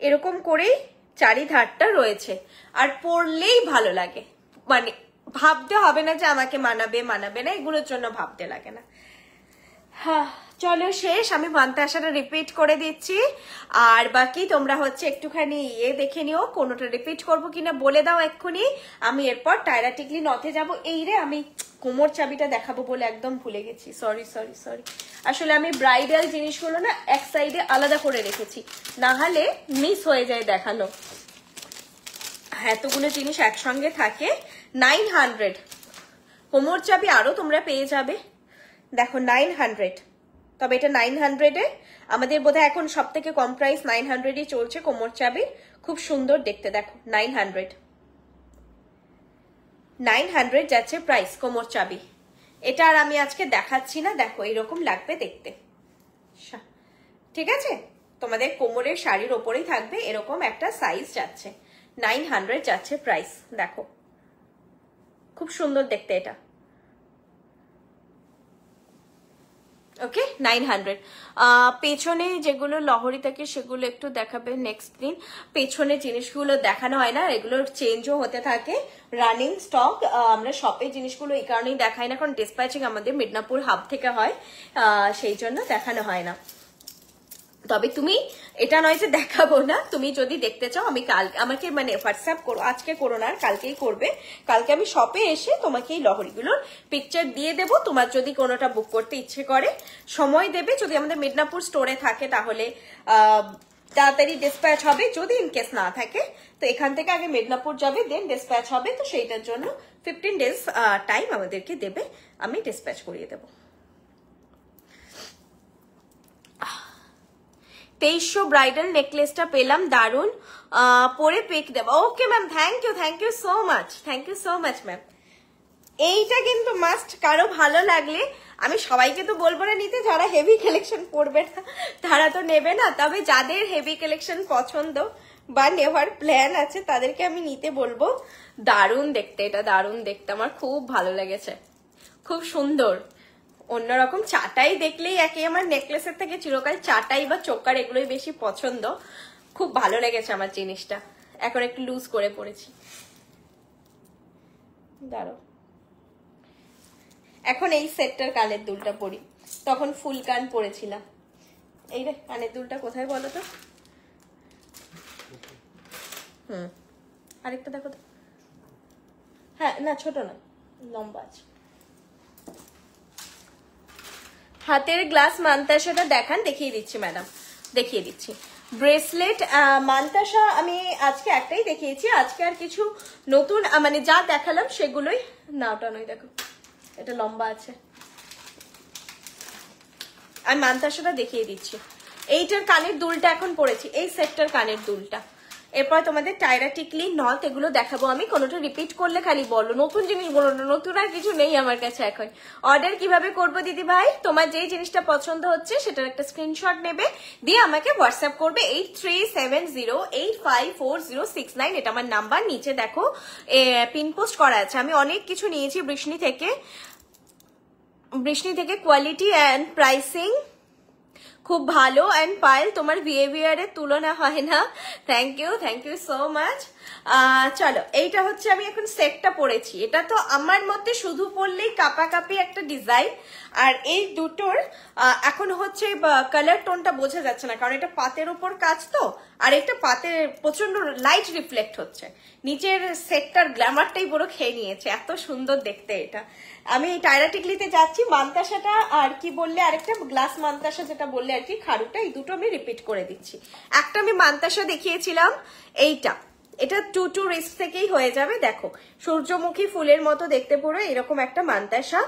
Speaker 1: এরকম করেই চারিধারটা রয়েছে, আর পরলেই ভালো লাগে, মানে ভাবতে হবে না যে আমাকে মানাবে মানাবে না, এগুলোর জন্য ভাবতে লাগে না। হ্যাঁ চলো শেষ, আমি মান্তাসাটা রিপিট করে দিচ্ছি, আর বাকি তোমরা হচ্ছে একটুখানি দেখে নিও কোনোটা রিপিট করবো কিনা বলে দাও এক্ষুনি। আমি এরপর টায়রা টিকলি নথে যাব। এই রে আমি কোমর চাবিটা দেখাবো বলে একদম ভুলে গেছি, সরি সরি সরি। আসলে আমি ব্রাইডাল জিনিসগুলো না এক সাইডে আলাদা করে রেখেছি, না হলে মিস হয়ে যায় দেখানো। এতগুলো জিনিস একসঙ্গে থাকে। 900 কোমর চাবি আরো তোমরা পেয়ে যাবে, দেখো 900। তবে এটা 900-এ আমাদের বোধহয় এখন সব থেকে কম প্রাইস 900-ই চলছে কোমর চাবির, খুব সুন্দর দেখতে, দেখো 900 যাচ্ছে প্রাইস কোমর চাবি। এটা আর আমি আজকে দেখাচ্ছি না, দেখো এরকম লাগবে দেখতে, ঠিক আছে? তোমাদের কোমরের শাড়ির ওপরেই থাকবে, এরকম একটা সাইজ যাচ্ছে, 900 যাচ্ছে প্রাইস, দেখো খুব সুন্দর দেখতে এটা। ওকে 900। পেছনে যেগুলো লহরি থাকে সেগুলো একটু দেখাবে নেক্সট দিন। পেছনে জিনিসগুলো দেখানো হয় না, এগুলো চেঞ্জও হতে থাকে, রানিং স্টক। আমরা শপে জিনিসগুলো এই কারণেই দেখাই না, কারণ ডিসপ্যাচিং আমাদের মিদনাপুর হাব থেকে হয়, সেই জন্য দেখানো হয় না। তবে তুমি এটা নয় যে দেখাবো না, তুমি যদি দেখতে চাও আমি আমাকে মানে হোয়াটসঅ্যাপ করো, আজকে করো না, কালকেই করবে। কালকে আমি শপে এসে তোমাকে এই লহরিগুলোর পিকচার দিয়ে দেবো। তোমার যদি কোনোটা বুক করতে ইচ্ছে করে সময় দেবে, যদি আমাদের মিদনাপুর স্টোরে থাকে তাহলে তাড়াতাড়ি ডিসপ্যাচ হবে, যদি ইনকেস না থাকে তো এখান থেকে আগে মিদনাপুর যাবে, দেন ডিসপ্যাচ হবে। তো সেইটার জন্য 15 days টাইম আমাদেরকে দেবে, আমি ডিসপ্যাচ করিয়ে দেবো। 2300 ব্রাইডাল নেকলেসটা পেলাম, দারুন, পরে পিক দেবো। Okay ma'am, thank you so much ma'am. এইটা কিন্তু মাস্ট, কারো ভালো লাগলে, আমি সবাইকে তো বলবো না নিতে, যারা হেভি কালেকশন পরবে না তারা তো নেবে না, তবে যাদের হেভি কালেকশন পছন্দ বা নেওয়ার প্ল্যান আছে তাদেরকে আমি নিতে বলবো। দারুন দেখতে এটা, দারুন দেখতে, আমার খুব ভালো লেগেছে, খুব সুন্দর, অন্যরকম। চাটাই দেখলেই একে আমার নেকলেসের থেকে চিরকাল চাটাই বা চোকার এগুলোই বেশি পছন্দ, খুব ভালো লেগেছে আমার জিনিসটা। এখন একটু লুজ করে পড়েছি, দাঁড়ো। এখন এই সেটটার কানের দুলটা পরি, তখন ফুল কান পরেছিলাম। এই রে কানের দুলটা কোথায় বলো তো? আরেকটা দেখো তো। হ্যাঁ না, ছোট না, লম্বা আছে। হাতের গ্লাস মান্তাসাটা দেখান, দেখিয়ে দিচ্ছি ম্যাডাম, দেখিয়ে দিচ্ছি। ব্রেসলেট মান্তাসা আমি আজকে একটাই দেখিয়েছি, আজকে আর কিছু নতুন মানে যা দেখালাম সেগুলোই না, ওটা নয়, দেখো এটা লম্বা আছে। আমি মান্তাসাটা দেখিয়ে দিচ্ছি। এইটার কানের দুলটা এখন পড়েছি, এই সেটটার কানের দুলটা। এরপর তোমাদের টায়রা টিকলি নথ এগুলো দেখাবো আমি, কোনোটা রিপিট করলে খালি বলো, নতুন জিনিস বলো না, নতুন আর কিছু নেই আমার কাছে এখন। অর্ডার কিভাবে করবো দিদি ভাই? তোমার যেই জিনিসটা পছন্দ হচ্ছে সেটার একটা স্ক্রিনশট নেবে, দিয়ে আমাকে হোয়াটসঅ্যাপ করবে 8370854069, এটা আমার নাম্বার। নিচে দেখো পিন পোস্ট করা আছে। আমি অনেক কিছু নিয়েছি বৃষ্ণি থেকে, কোয়ালিটি অ্যান্ড প্রাইসিং খুব ভালো। অ্যান্ড পায়েল তোমার বিহেভিয়ারের তুলনা হয় না, থ্যাংক ইউ সো মাচ। চলো, এইটা হচ্ছে আমি এখন সেটটা পরেছি। এটা তো আমার মতে শুধু পরলেই কাপাকাপি একটা ডিজাইন। আর এই দুটোর এখন হচ্ছে কালার টোনটা বোঝা যাচ্ছে না, কারণ এটা পাতের উপর কাজ তো, আর একটা পাতে প্রচন্ড লাইট রিফ্লেক্ট হচ্ছে। নিচের সেটটার গ্ল্যামারটাই পুরো খেয়ে নিয়েছে, এত সুন্দর দেখতে এটা। আমি টায়রা টিকলিতে যাচ্ছি। মান্তাসাটা আর কি বললে, আরেকটা গ্লাস মান্তাসা যেটা বললে আর কি, খাড়ুটা, এই দুটো আমি রিপিট করে দিচ্ছি। একটা আমি মান্তাসা দেখিয়েছিলাম, এইটা, এটা 2 রিস্ক থেকেই হয়ে যাবে। দেখো সূর্যমুখী ফুলের মতো দেখতে পুরো এরকম একটা মান্তাসা।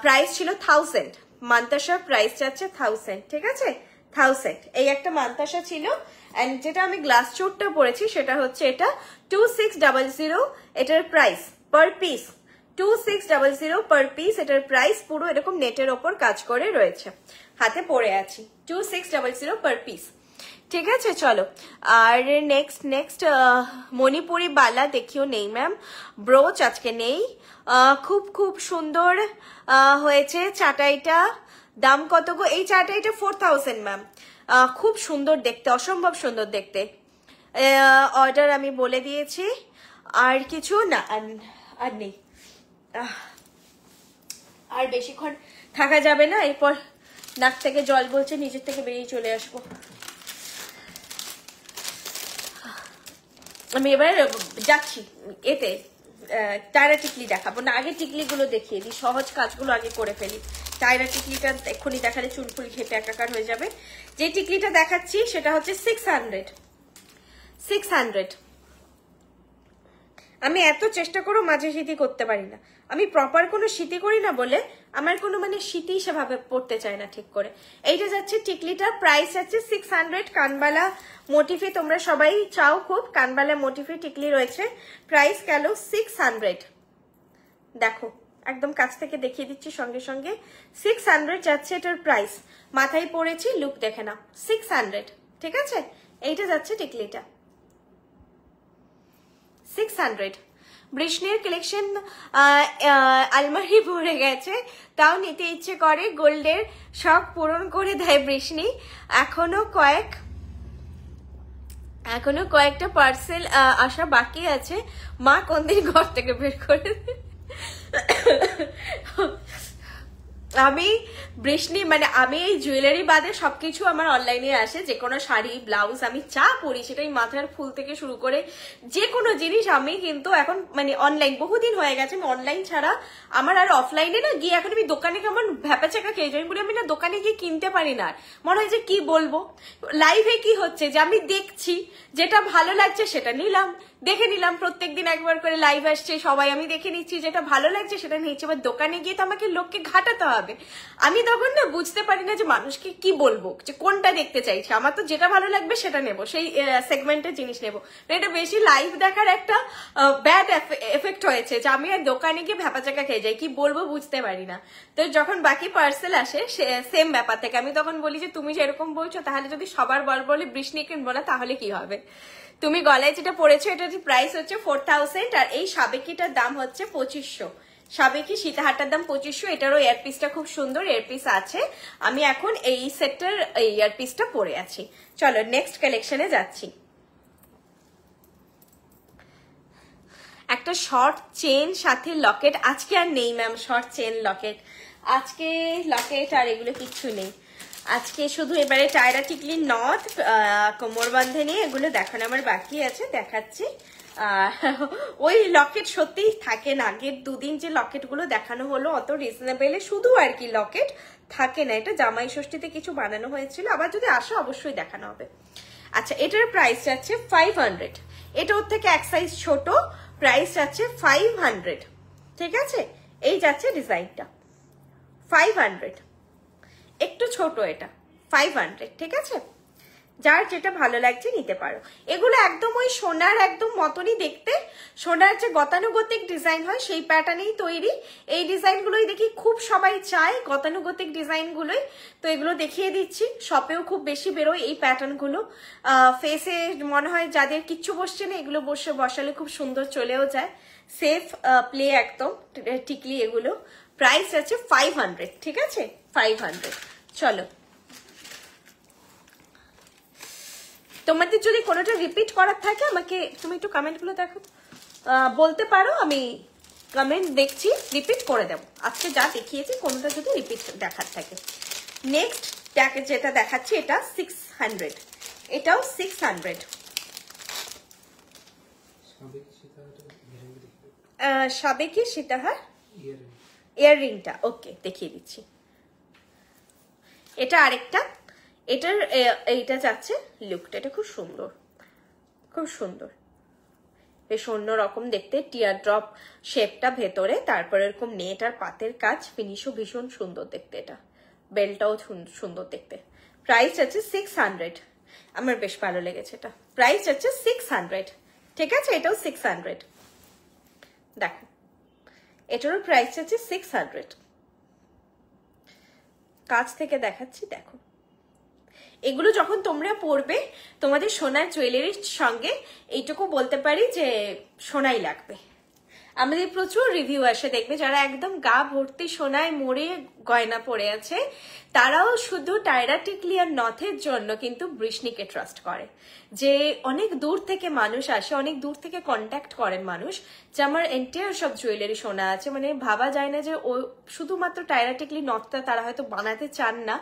Speaker 1: প্রাইস ছিল 1000, মান্তাসার প্রাইস যাচ্ছে 1000, ঠিক আছে 1000। এই একটা মান্তাসা ছিল। এন্ড যেটা আমি গ্লাস চোটটা পরেছি সেটা হচ্ছে এটা 2600, এটার price per piece 2600 per piece, এটার প্রাইস। পুরো এরকম নেটের ওপর কাজ করে রয়েছে, হাতে পরে আছি, 2600 পার পিস, ঠিক আছে। চলো, আর নেক্সট মণিপুরি বালা দেখিও নেই ম্যাম, ব্রোচ আজকে নেই। খুব সুন্দর হয়েছে চাটাইটা। দাম কত গো? এই চাটাইটা 4000 ম্যাম। খুব সুন্দর দেখতে, অসম্ভব সুন্দর দেখতে। অর্ডার আমি বলে দিয়েছি। আর কিছু না, আর নেই। আর বেশিক্ষণ থাকা যাবে না, এরপর নাক থেকে জল বলছে, নিজের থেকে বেরিয়ে চলে আসবো। আমি এবার যাচ্ছি এতে টায়রা টিকলি দেখাবো না, আগে টিকলিগুলো দেখিয়ে দিই, সহজ কাজগুলো আগে করে ফেলি। টায়রা টিকলিটা এক্ষুনি দেখালে চুলফুল খেতে একাকার হয়ে যাবে। যে টিকলিটা দেখাচ্ছি সেটা হচ্ছে 600। আমি এত চেষ্টা করেও মাঝে সিটি করতে পারি না, আমি প্রপার কোনো সিটি করি না বলে আমার কোনো মানে সিটি সেভাবে পড়তে চায় না ঠিক করে। এইটা যাচ্ছে টিকলিটার প্রাইস যাচ্ছে 600। কানবালা মোটিফে তোমরা সবাই চাও খুব, কানবালা মোটিফে টিকলি রয়েছে, প্রাইস গেল 600। দেখো একদম কাছ থেকে দেখিয়ে দিচ্ছি সঙ্গে সঙ্গে, 600 যাচ্ছে এটার প্রাইস। মাথায় পড়েছি, লুক দেখে নাও, 600, ঠিক আছে। এইটা যাচ্ছে টিকলিটা 600। বৃষ্ণির কালেকশন আলমারি ভরে গেছে, তাও নিতে ইচ্ছে করে, গোল্ডের শখ পূরণ করে দেয় বৃষ্ণি। এখনো কয়েকটা পার্সেল আসা বাকি আছে, মা কোন দিন ঘর থেকে বের করে। আমি বৃষ্ণি মানে আমি এই জুয়েলারি বাদে সবকিছু আমার অনলাইনে আসে, যে কোনো শাড়ি ব্লাউজ আমি যা পরি সেটাই মাথার ফুল থেকে শুরু করে যে কোনো জিনিস আমি কিন্তু এখন মানে অনলাইন, বহুদিন হয়ে গেছে আমি অনলাইন ছাড়া আমার আর অফলাইনে না গিয়ে, এখন আমি দোকানে কেমন ভ্যাপাচাকা খেয়ে যাই, আমি না দোকানে গিয়ে কিনতে পারি না। মনে হয় যে কি বলবো, লাইভে কি হচ্ছে যে আমি দেখছি যেটা ভালো লাগছে সেটা নিলাম, দেখে নিলাম, প্রত্যেকদিন একবার করে লাইভ আসছে সবাই, আমি দেখে নিচ্ছি যেটা ভালো লাগছে সেটা নিচ্ছি। এবার দোকানে গিয়ে তো আমাকে লোককে ঘাটাতে হবে, আমি তখন না বুঝতে পারি না যে মানুষকে কি বলবো, যে কোনটা দেখতে চাইছে। আমার তো যেটা ভালো লাগবে সেটা নেবো, সেই সেগমেন্টের জিনিস নেবো। এটা বেশি লাইভ দেখার একটা ব্যাড এফেক্ট হয়েছে, যে আমি আর দোকানে গিয়ে ভ্যাপাচাকা খেয়ে যাই, কি বলবো বুঝতে পারি না। তো যখন বাকি পার্সেল আসে সেম ব্যাপার থেকে আমি তখন বলি যে তুমি যেরকম বলছো তাহলে যদি সবার বলে বৃষ্ণি কিনবো না তাহলে কি হবে। তুমি গলায় যেটা পরেছো এটার প্রাইস হচ্ছে 4000, আর এই সাবেকিটার দাম হচ্ছে 2500। সাবেকি সীতাহারটার দাম 2500। এটারও এয়ারপিসটা খুব সুন্দর এয়ারপিস আছে। আমি এখন এই সেটটার এই এয়ারপিসটা পরে আছি। চলো নেক্সট কালেকশনে যাচ্ছি। একটা শর্ট চেন সাথে লকেট, আজকে আর নেই ম্যাম শর্ট চেন লকেট, আজকে লকেট আর এগুলো কিচ্ছু নেই। আজকে শুধু এবারে টায়রা টিকলি নথ, কোমর বাঁধনি এগুলো দেখানো আমার বাকি আছে, দেখাচ্ছি। ওই লকেট সত্যিই থাকে না, আগের দুদিন যে লকেট গুলো দেখানো হলো অত রিজনেবলে শুধু আর কি লকেট থাকে না, এটা জামাই ষষ্ঠীতে কিছু বানানো হয়েছিল, আবার যদি আসে অবশ্যই দেখানো হবে। আচ্ছা এটার প্রাইস যাচ্ছে 500, এটা ওর থেকে এক সাইজ ছোট, প্রাইস যাচ্ছে 500, ঠিক আছে। এই যাচ্ছে ডিজাইনটা 500, একটু ছোট এটা 500, ঠিক আছে। যার যেটা ভালো লাগছে নিতে পারো। এগুলো একদম ওই সোনার একদম মতনই দেখতে, সোনার যে গতানুগতিক ডিজাইন হয় সেই প্যাটার্নেই তৈরি। এই ডিজাইনগুলোই দেখি খুব সবাই চায়, গতানুগতিক ডিজাইনগুলোই, তো এগুলো দেখিয়ে দিচ্ছি। শপেও খুব বেশি বেরোয় এই প্যাটার্নগুলো, ফেসে মনে হয় যাদের কিচ্ছু বসছে না এগুলো বসালে খুব সুন্দর চলেও যায়, সেফ প্লে একদম টিকলি। এগুলো প্রাইস আছে 500, ঠিক আছে 500। চলো তোমাদের যদি কোনোটা রিপিট করার থাকে আমাকে তুমি একটু কমেন্টগুলো দেখো, বলতে পারো, আমি কমেন্ট দেখছি, রিপিট করে দেবো। আজকে যা দেখিয়েছি কোনোটা যদি রিপিট দেখার থাকে। নেক্সট যেটা দেখাচ্ছি এটা 600, এটাও 600। সাবেকি সীতাহার ইয়াররিংটা ওকে দেখিয়ে দিচ্ছি। এটা আরেকটা, এটার এইটা যাচ্ছে লুকটা, এটা খুব সুন্দর, খুব সুন্দর, বেশ অন্যরকম দেখতে, টিয়ার ড্রপ শেপটা ভেতরে, তারপর এরকম নেট আর পাতের কাজ, ফিনিশও ভীষণ সুন্দর দেখতে, এটা বেলটাও সুন্দর দেখতে। প্রাইস আছে 600, আমার বেশ ভালো লেগেছে এটা। প্রাইস আছে 600, ঠিক আছে, এটাও 600। দেখো এটারও প্রাইস আছে 600। কাছ থেকে দেখাচ্ছি, দেখো এগুলো যখন তোমরা পরবে তোমাদের সোনার জুয়েলারির সঙ্গে এইটুকু বলতে পারি যে সোনাই লাগবে। আমাদের প্রচুর রিভিউ আসে, দেখবে যারা একদম গা ভর্তি সোনায় মরে গয়না পরে আছে তারাও শুধু টায়রা টিকলি আর নথের জন্য কিন্তু বৃষ্ণিকে ট্রাস্ট করে। যে অনেক দূর থেকে মানুষ আসে, অনেক দূর থেকে কন্ট্যাক্ট করেন মানুষ যে আমার এন্টায়ার সব জুয়েলারি সোনা আছে, মানে ভাবা যায় না যে ও শুধুমাত্র টায়রা টিকলি নথটা তারা হয়তো বানাতে চান না,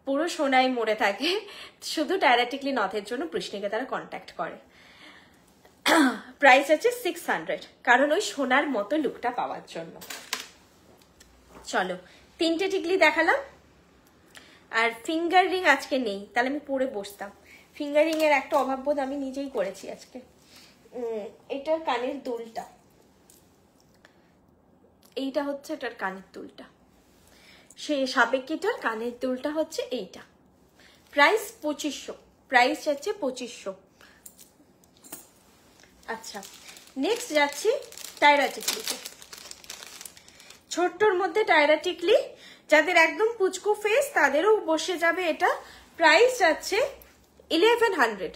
Speaker 1: পুরো সোনায় মরে থাকে, শুধু টায়রা টিকলি নথের জন্য বৃষ্ণিকে তারা কন্ট্যাক্ট করে। প্রাইস আছে 600, কারণ ওই সোনার মতো লুকটা পাওয়ার জন্য। চলো 3টে টিকলি দেখালাম, আর ফিঙ্গার রিং আজকে নেই, তাহলে আমি পরে বসতাম। ফিঙ্গার রিং এর একটা অভাববোধ আমি নিজেই করেছি আজকে। এটার কানের দুলটা, এইটা হচ্ছে এটার কানের দুলটা, সেই সাবেকিটার কানের দুলটা হচ্ছে এইটা। প্রাইস 2500, প্রাইস যাচ্ছে 2500। আচ্ছা নেক্সট যাচ্ছি টায়রা টিকলিতে। ছোট্টর মধ্যে টায়রা টিকলি, যাদের একদম পুচকু ফেস তাদেরও বসে যাবে এটা। প্রাইস যাচ্ছে 1100,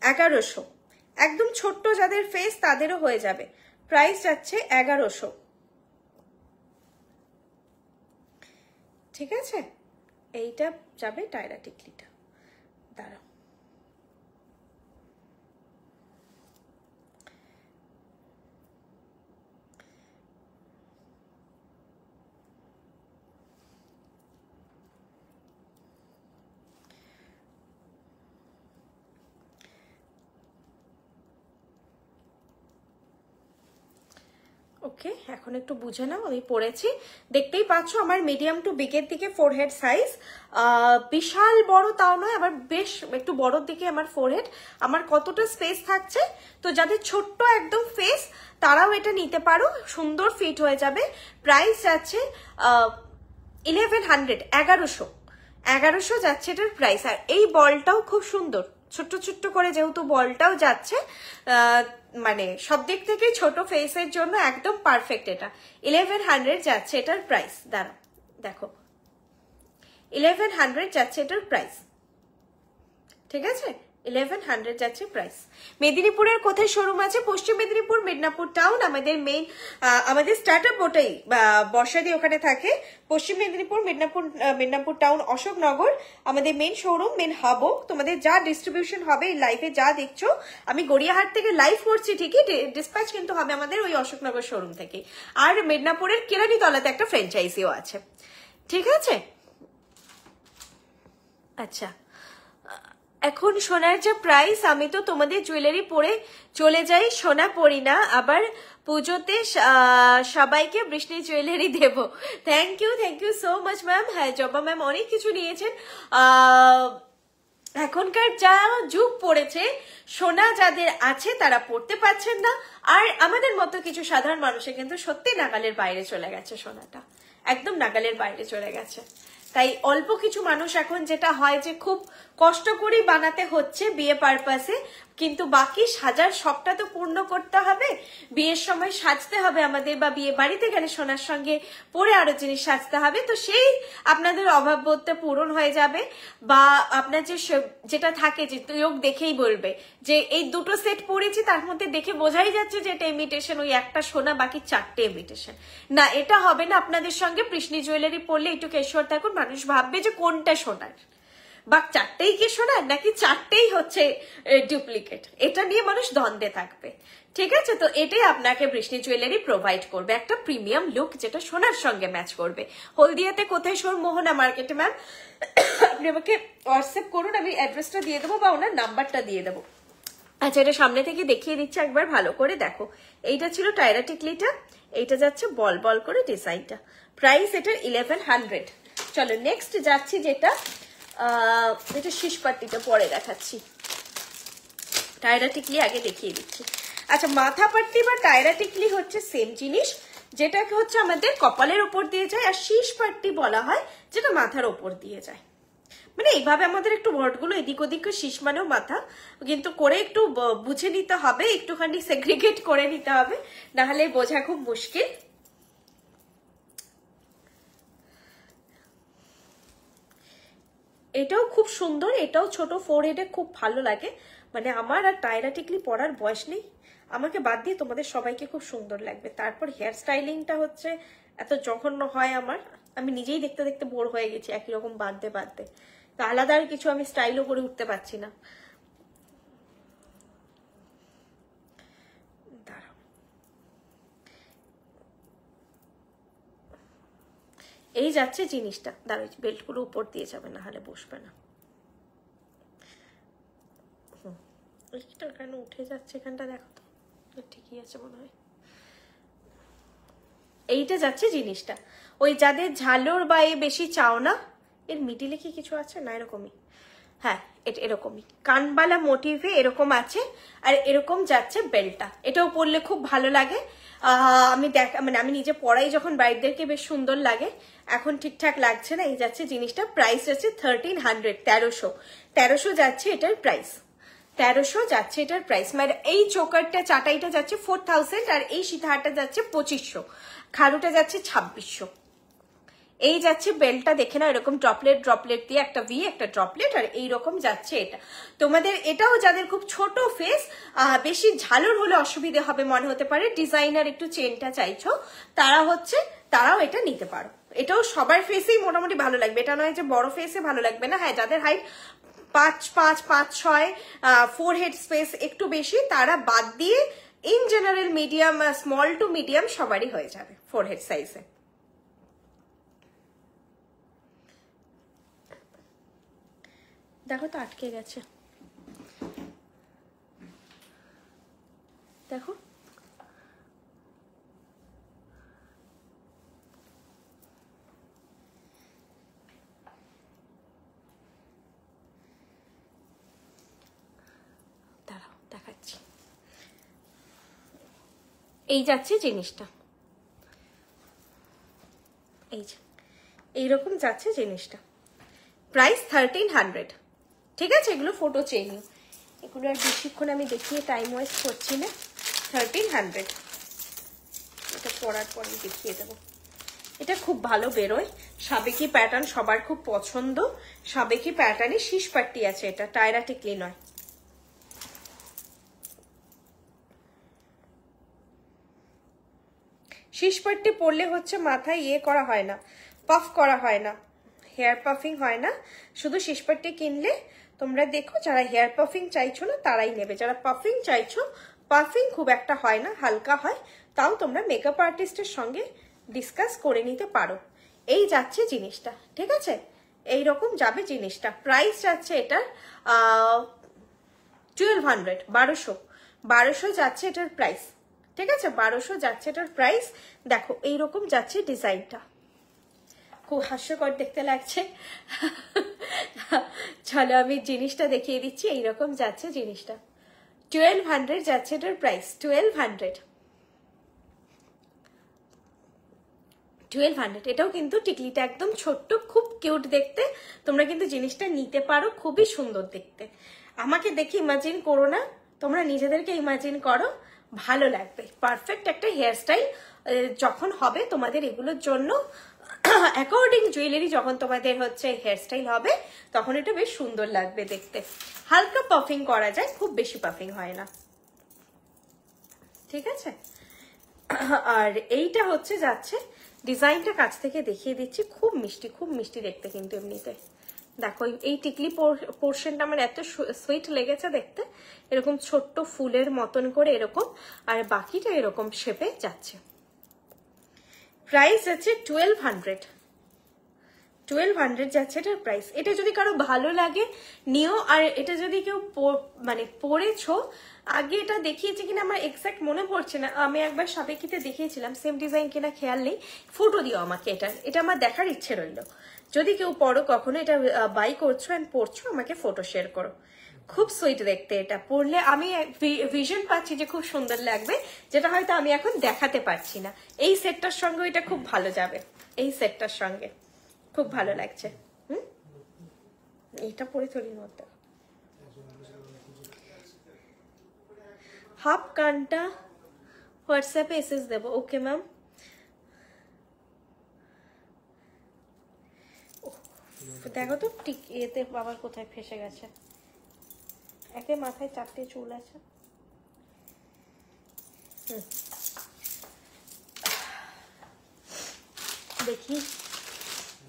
Speaker 1: 1100। একদম ছোট্ট যাদের ফেস তাদেরও হয়ে যাবে। প্রাইস যাচ্ছে 1100, ঠিক আছে। এইটা যাবে টায়রা টিকলিটা, দাঁড়াও ওকে, এখন একটু বুঝে নাও, আমি পড়েছি, দেখতেই পাচ্ছ আমার মিডিয়াম টু বিগের দিকে ফোরহেড সাইজ, বিশাল বড় তাও নয়, আবার বেশ একটু বড়র দিকে আমার ফোরহেড। আমার কতটা স্পেস থাকছে, তো যাদের ছোট্ট একদম ফেস তারাও এটা নিতে পারো, সুন্দর ফিট হয়ে যাবে। প্রাইস যাচ্ছে 1100, 1100 যাচ্ছে এটার প্রাইস। আর এই বলটাও খুব সুন্দর, ছোট্ট ছোট্ট করে যেহেতু বলটাও যাচ্ছে, মানে সব দিক থেকে ছোট ফেসের জন্য একদম পারফেক্ট। এটা 1100 যাচ্ছে এটার প্রাইস, দাঁড়াও দেখো 1100 যাচ্ছে এটার প্রাইস, ঠিক আছে। 1100 যাচ্ছে প্রাইস। মেদিনীপুরের কোথায় শোরুম আছে? পশ্চিম মেদিনীপুর, মিদনাপুর টাউন। আমাদের মেইন আমাদের স্টার্টআপ ওটাই বর্ষাদি ওখানে থাকে। পশ্চিম মেদিনীপুর, মিদনাপুর টাউন, অশোকনগর আমাদের মেইন শোরুম, মেইন হাবও। তোমাদের যা ডিস্ট্রিবিউশন হবে এই লাইভে যা দেখছো, আমি গড়িয়াহাট থেকে লাইভ করছি ঠিকই, ডিসপ্যাচ কিন্তু হবে আমাদের ওই অশোকনগর শোরুম থেকে। আর মেদিনীপুরের কেরানি তলাতে একটা ফ্র্যাঞ্চাইজিও আছে, ঠিক আছে। আচ্ছা এখন সোনার যে প্রাইস, আমি তো তোমাদের জুয়েলারি পরে চলে যাই, সোনা পরি না, আবার পুজোতে সবাইকে বৃষ্ণি জুয়েলারি দেব। Thank you so much ma'am. হ্যাঁ জবা ম্যাম অনেক কিছু নিয়েছেন। এখনকার যা যুগ পড়েছে, সোনা যাদের আছে তারা পড়তে পারছেন না, আর আমাদের মতো কিছু সাধারণ মানুষের কিন্তু সত্যি নাগালের বাইরে চলে গেছে, সোনাটা একদম নাগালের বাইরে চলে গেছে। তাই অল্প কিছু মানুষ এখন যেটা হয় যে খুব কষ্ট করে বানাতে হচ্ছে বিয়ে পারপাসে, কিন্তু বাকি সাজার শখটা তো পূর্ণ করতে হবে, বিয়ের সময় সাজতে হবে আমাদের, বা বিয়ে বাড়িতে গেলে সোনার সঙ্গে পরে আরো জিনিস সাজতে হবে, তো সেই আপনাদের অভাববোধটা পূরণ হয়ে যাবে। বা আপনার যেটা থাকে যে লোক দেখেই বলবে যে এই দুটো সেট পরেছি, তার মধ্যে দেখে বোঝাই যাচ্ছে যে এটা ইমিটেশন, ওই একটা সোনা বাকি 4টে ইমিটেশন। না, এটা হবে না। আপনাদের সঙ্গে কৃষ্ণী জুয়েলারি পরলে একটু কেশর থাকুন, মানুষ ভাববে যে কোনটা সোনার, বা চারটেই কি সোনার নাকি চারটেই হচ্ছে ডুপ্লিকেট, এটা নিয়ে মানুষ দ্বন্দ্বে থাকবে। ঠিক আছে, তো এটাই আপনাকে বৃষ্টি জুয়েলারি প্রোভাইড করবে, একটা প্রিমিয়াম লুক যেটা সোনার সঙ্গে ম্যাচ করবে। হলদিয়াতে কোথায়? শোর মোহনা মার্কেটে ম্যাম। আপনি আমাকে হোয়াটসঅ্যাপ করুন, আমি অ্যাড্রেসটা দিয়ে দেবো বা ওনার নাম্বারটা দিয়ে দেবো। আচ্ছা, এটা সামনে থেকে দেখিয়ে দিচ্ছি একবার ভালো করে দেখো। এইটা ছিল টায়রা টিকলিটা, এইটা যাচ্ছে বল বল করে ডিজাইনটা। প্রাইস এটার 1100। চলো নেক্সট যাচ্ছি, যেটা এটা শীষ পাট্টিটা পরে দেখাচ্ছি। টায়রা টিকলি আগে দেখিয়ে দিচ্ছি। আচ্ছা, মাথা পাট্টি বা টায়রা টিকলি হচ্ছে সেম জিনিস, যেটাকে হচ্ছে আমাদের কপালের উপর দিয়ে যায়, আর শীষ পাট্টি বলা হয় যেটা মাথার উপর দিয়ে যায়। মানে এইভাবে আমাদের একটু ওয়ার্ডগুলো এদিক ওদিক, শীষ মানেও মাথা, কিন্তু করে একটু বুঝে নিতে হবে, একটুখানি সেগ্রিগেট করে নিতে হবে, নাহলে বোঝা খুব মুশকিল। এটাও খুব সুন্দর, এটাও ছোট ফোরহেডে খুব ভালো লাগে। মানে আমার আর টায়রা টিকলি পরার বয়স নেই, আমাকে বাদ দিয়ে তোমাদের সবাইকে খুব সুন্দর লাগবে। তারপর হেয়ার স্টাইলিংটা হচ্ছে এত জঘন্য হয় আমার, আমি নিজেই দেখতে দেখতে বোর হয়ে গেছি একই রকম বাঁধতে বাঁধতে, তো আলাদা আর কিছু আমি স্টাইলও করে উঠতে পারছি না। দাঁড়াও, এই যাচ্ছে জিনিসটা, দাঁড়াও বেল্টগুলো উপর দিয়ে যাবে, না হলে বসবে না। এইটা কেন উঠে যাচ্ছে এখানটা, দেখো তো ঠিকই আছে মনে হয়। এইটা যাচ্ছে জিনিসটা, ওই যাদের ঝালোর বা বেশি চাও না, এর মিডিলে কি কিছু আছে না? এরকমই, হ্যাঁ এটা এরকমই কানবালা মোটিভে এরকম আছে, আর এরকম যাচ্ছে বেল্টটা। এটাও পরলে খুব ভালো লাগে। আমি মানে আমি নিজে পরাই যখন ব্রাইডদেরকে বেশ সুন্দর লাগে, এখন ঠিকঠাক লাগছে না। এই যাচ্ছে জিনিসটা, প্রাইস যাচ্ছে 1300, 1300 যাচ্ছে এটার প্রাইস, 1300 যাচ্ছে এটার প্রাইস। মানে এই চোকারটা চাটাইটা যাচ্ছে 4000, আর এই সীতাহারটা যাচ্ছে 2500, খারুটা যাচ্ছে 2600। এই যাচ্ছে বেল্টটা, দেখে না এরকম ড্রপলেট ড্রপলেট দিয়ে, একটা ভি একটা ড্রপলেট, আর এইরকম যাচ্ছে এটা। তোমাদের এটাও যাদের খুব ছোট ফেস, বেশি ঝালর হলে অসুবিধে হবে মনে হতে পারে, ডিজাইনার একটু চেনটা চাইছো, তারাও এটা নিতে পারো। এটাও সবার ফেসেই মোটামুটি ভালো লাগবে, এটা নয় যে বড় ফেসে ভালো লাগবে না। হ্যাঁ, যাদের হাইট 5'5", 5'6", ফোরহেড স্পেস একটু বেশি, তারা বাদ দিয়ে in general medium, small to medium সবারই হয়ে যাবে ফোরহেড সাইজে। দেখো তো আটকে গেছে, দেখো দাঁড়াও দেখাচ্ছি। এই যাচ্ছে জিনিসটা, এই যে এইরকম যাচ্ছে জিনিসটা, প্রাইস 1300। ঠিক আছে, এগুলো ফটো চেয়ে নিও, এগুলো আর বেশিক্ষণ আমি দেখিয়ে টাইম ওয়েস্ট করছি না। 1300, এটা পরার পরে দেখিয়ে দেবো। এটা খুব ভালো বেরোয়, সাবেকি প্যাটার্ন সবার খুব পছন্দ, সাবেকি প্যাটার্নে শীষ পাট্টি আছে, এটা টায়রা টিকলি নয়। শীষ পাট্টি পরলে হচ্ছে মাথায় ইয়ে করা হয় না, পাফ করা হয় না, হেয়ার পাফিং হয় না। শুধু শীষ পাট্টি কিনলে তোমরা দেখো, যারা হেয়ার পাফিং চাইছো না তারাই নেবে, যারা পাফিং চাইছো, পাফিং খুব একটা হয় না, হালকা হয়, তাও তোমরা মেকআপ আর্টিস্টের সঙ্গে ডিসকাস করে নিতে পারো। এই যাচ্ছে জিনিসটা, ঠিক আছে, এইরকম যাবে জিনিসটা। প্রাইস যাচ্ছে এটার 1200, 1200 যাচ্ছে এটার প্রাইস। ঠিক আছে, 1200 যাচ্ছে এটার প্রাইস। দেখো এইরকম যাচ্ছে ডিজাইনটা, খুব হাস্যকর দেখতে লাগছে। চলো আমি জিনিসটা দেখিয়ে দিচ্ছি, এইরকম যাচ্ছে জিনিসটা, 1200 যাচ্ছে এটার প্রাইস, 1200। এটাও কিন্তু টিকলিটা একদম ছোট্ট, খুব কিউট দেখতে, তোমরা কিন্তু জিনিসটা নিতে পারো, খুবই সুন্দর দেখতে। আমাকে দেখে ইমাজিন করো না, তোমরা নিজেদেরকে ইমাজিন করো, ভালো লাগবে। পারফেক্ট একটা হেয়ার স্টাইল যখন হবে তোমাদের এগুলোর জন্য, অ্যাকর্ডিং জুয়েলারি যখন তোমাদের হচ্ছে হেয়ার স্টাইল হবে, তখন এটা বেশ সুন্দর লাগবে দেখতে। হালকা পাফিং করা যায়, খুব বেশি পাফিং হয় না। ঠিক আছে, আর এইটা হচ্ছে যাচ্ছে ডিজাইনটা কাছ থেকে দেখিয়ে দিচ্ছি, খুব মিষ্টি, খুব মিষ্টি দেখতে কিন্তু এমনিতে, দেখো এই টিকলি পোর্শনটা আমার এত সুইট লেগেছে দেখতে, এরকম ছোট্ট ফুলের মতন করে এরকম, আর বাকিটা এরকম শেপে যাচ্ছে। প্রাইস আছে 1200 যাচ্ছে এটার প্রাইস। এটা যদি কারো ভালো লাগে নিও, আর এটা যদি কেউ মানে পরেছো, আগে এটা দেখিয়েছি কিনা আমার এক্সাক্ট মনে পড়ছে না, আমি একবার সাবেকিতে দেখিয়েছিলাম, সেম ডিজাইন কিনা খেয়াল নেই। ফটো দিও আমাকে, এটা আমার দেখার ইচ্ছে রইলো। যদি কেউ পড়ো কখনো, এটা বাই করছো এন্ড পড়ছো, আমাকে ফটো শেয়ার করো। খুব সুইট দেখতে, এটা পরলে আমি ভিশন পাচ্ছি যে খুব সুন্দর লাগবে, যেটা হয়তো আমি এখন দেখাতে পারছি না। এই সেটটার সঙ্গে এটা খুব ভালো যাবে, এই সেটটার সঙ্গে খুব ভালো লাগছে। এইটা পরে থরি মতো হাফ কানটা হোয়াটসঅ্যাপে এসএস দেবো। Okay ma'am. দেখো তো ঠিক এতে বাবার কোথায় ফেসে গেছে, একে মাথায় 4টে চুল আছে। দেখি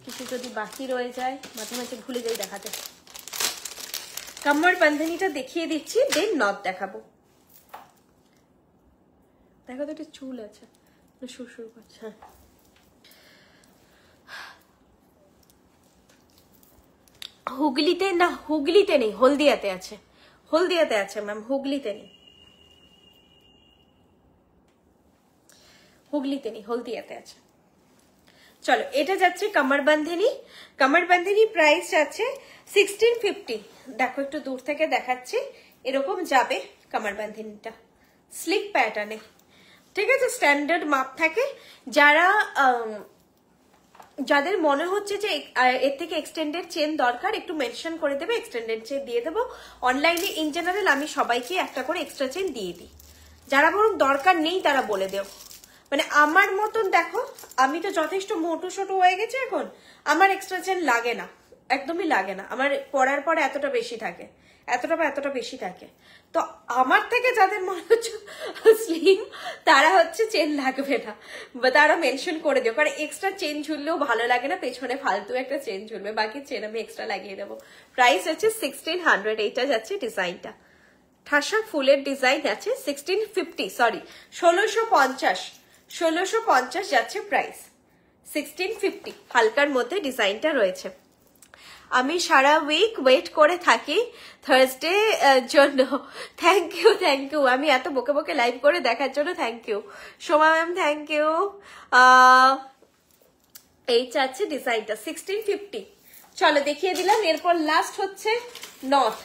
Speaker 1: কিছু যদি বাকি রয়ে যায়, মাঝে মাঝে ভুলে যাই দেখাতে। কাম্মার বান্ধনীটা দেখিয়ে দিচ্ছি, দেন নথ দেখাবো। দেখো তো একটা চুল আছে, সুর করছে। হুগলিতে না, হুগলিতে নেই, হলদিয়াতে আছে, হলদিয়াতে আছে ম্যাম, হুগলিতে নেই, হুগলিতে নেই, হলদিয়াতে আছে। চলো এটা যাচ্ছে কামার বান্ধনী। কামার বান্ধনী প্রাইস আছে 1650। দেখো একটু দূর থেকে দেখাচ্ছি, এরকম যাবে কামার বান্ধনীটা, স্লিক প্যাটার্নে, ঠিক আছে, স্ট্যান্ডার্ড মাপ থাকে। যাদের মনে হচ্ছে যে এর থেকে এক্সটেন্ডেড চেন দরকার, একটু মেনশন করে দেবে, এক্সটেন্ডেড চেন দিয়ে দেবো। অনলাইনে ইন জেনারেল আমি সবাইকে একটা করে এক্সট্রা চেন দিয়ে দিই, যারা বরং দরকার নেই তারা বলে দেও। মানে আমার মতন দেখো, আমি তো যথেষ্ট মোটো সোটো হয়ে গেছে এখন, আমার এক্সট্রা চেন লাগে না, একদমই লাগে না। আমার পরার পরে এতটা বেশি থাকে, এতটা বা এতটা বেশি থাকে। তো আমার থেকে যাদের মনে হচ্ছে স্লিম, তারা হচ্ছে চেন লাগবে না, বা তারা মেনশন করে দিও, কারণ এক্সট্রা চেন ঝুললেও ভালো লাগে না, পেছনে ফালতু একটা চেন ঝুলবে, বাকি চেন আমি এক্সট্রা লাগিয়ে দেবো। প্রাইস হচ্ছে 1600। এইটা যাচ্ছে ডিজাইনটা, ঠাসা ফুলের ডিজাইন আছে 1650, সরি 1650 যাচ্ছে প্রাইস, 1650 হালকার মধ্যে ডিজাইনটা রয়েছে। আমি সারা উইক ওয়েট করে থাকি থার্সডে জন্য। থ্যাংক ইউ, আমি এত বকে বকে লাইভ করে দেখার জন্য thank you Soma ma'am, thank you. এই চাচ্ছে ডিজাইনটা 1650। চলো দেখিয়ে দিলাম, এরপর লাস্ট হচ্ছে নথ।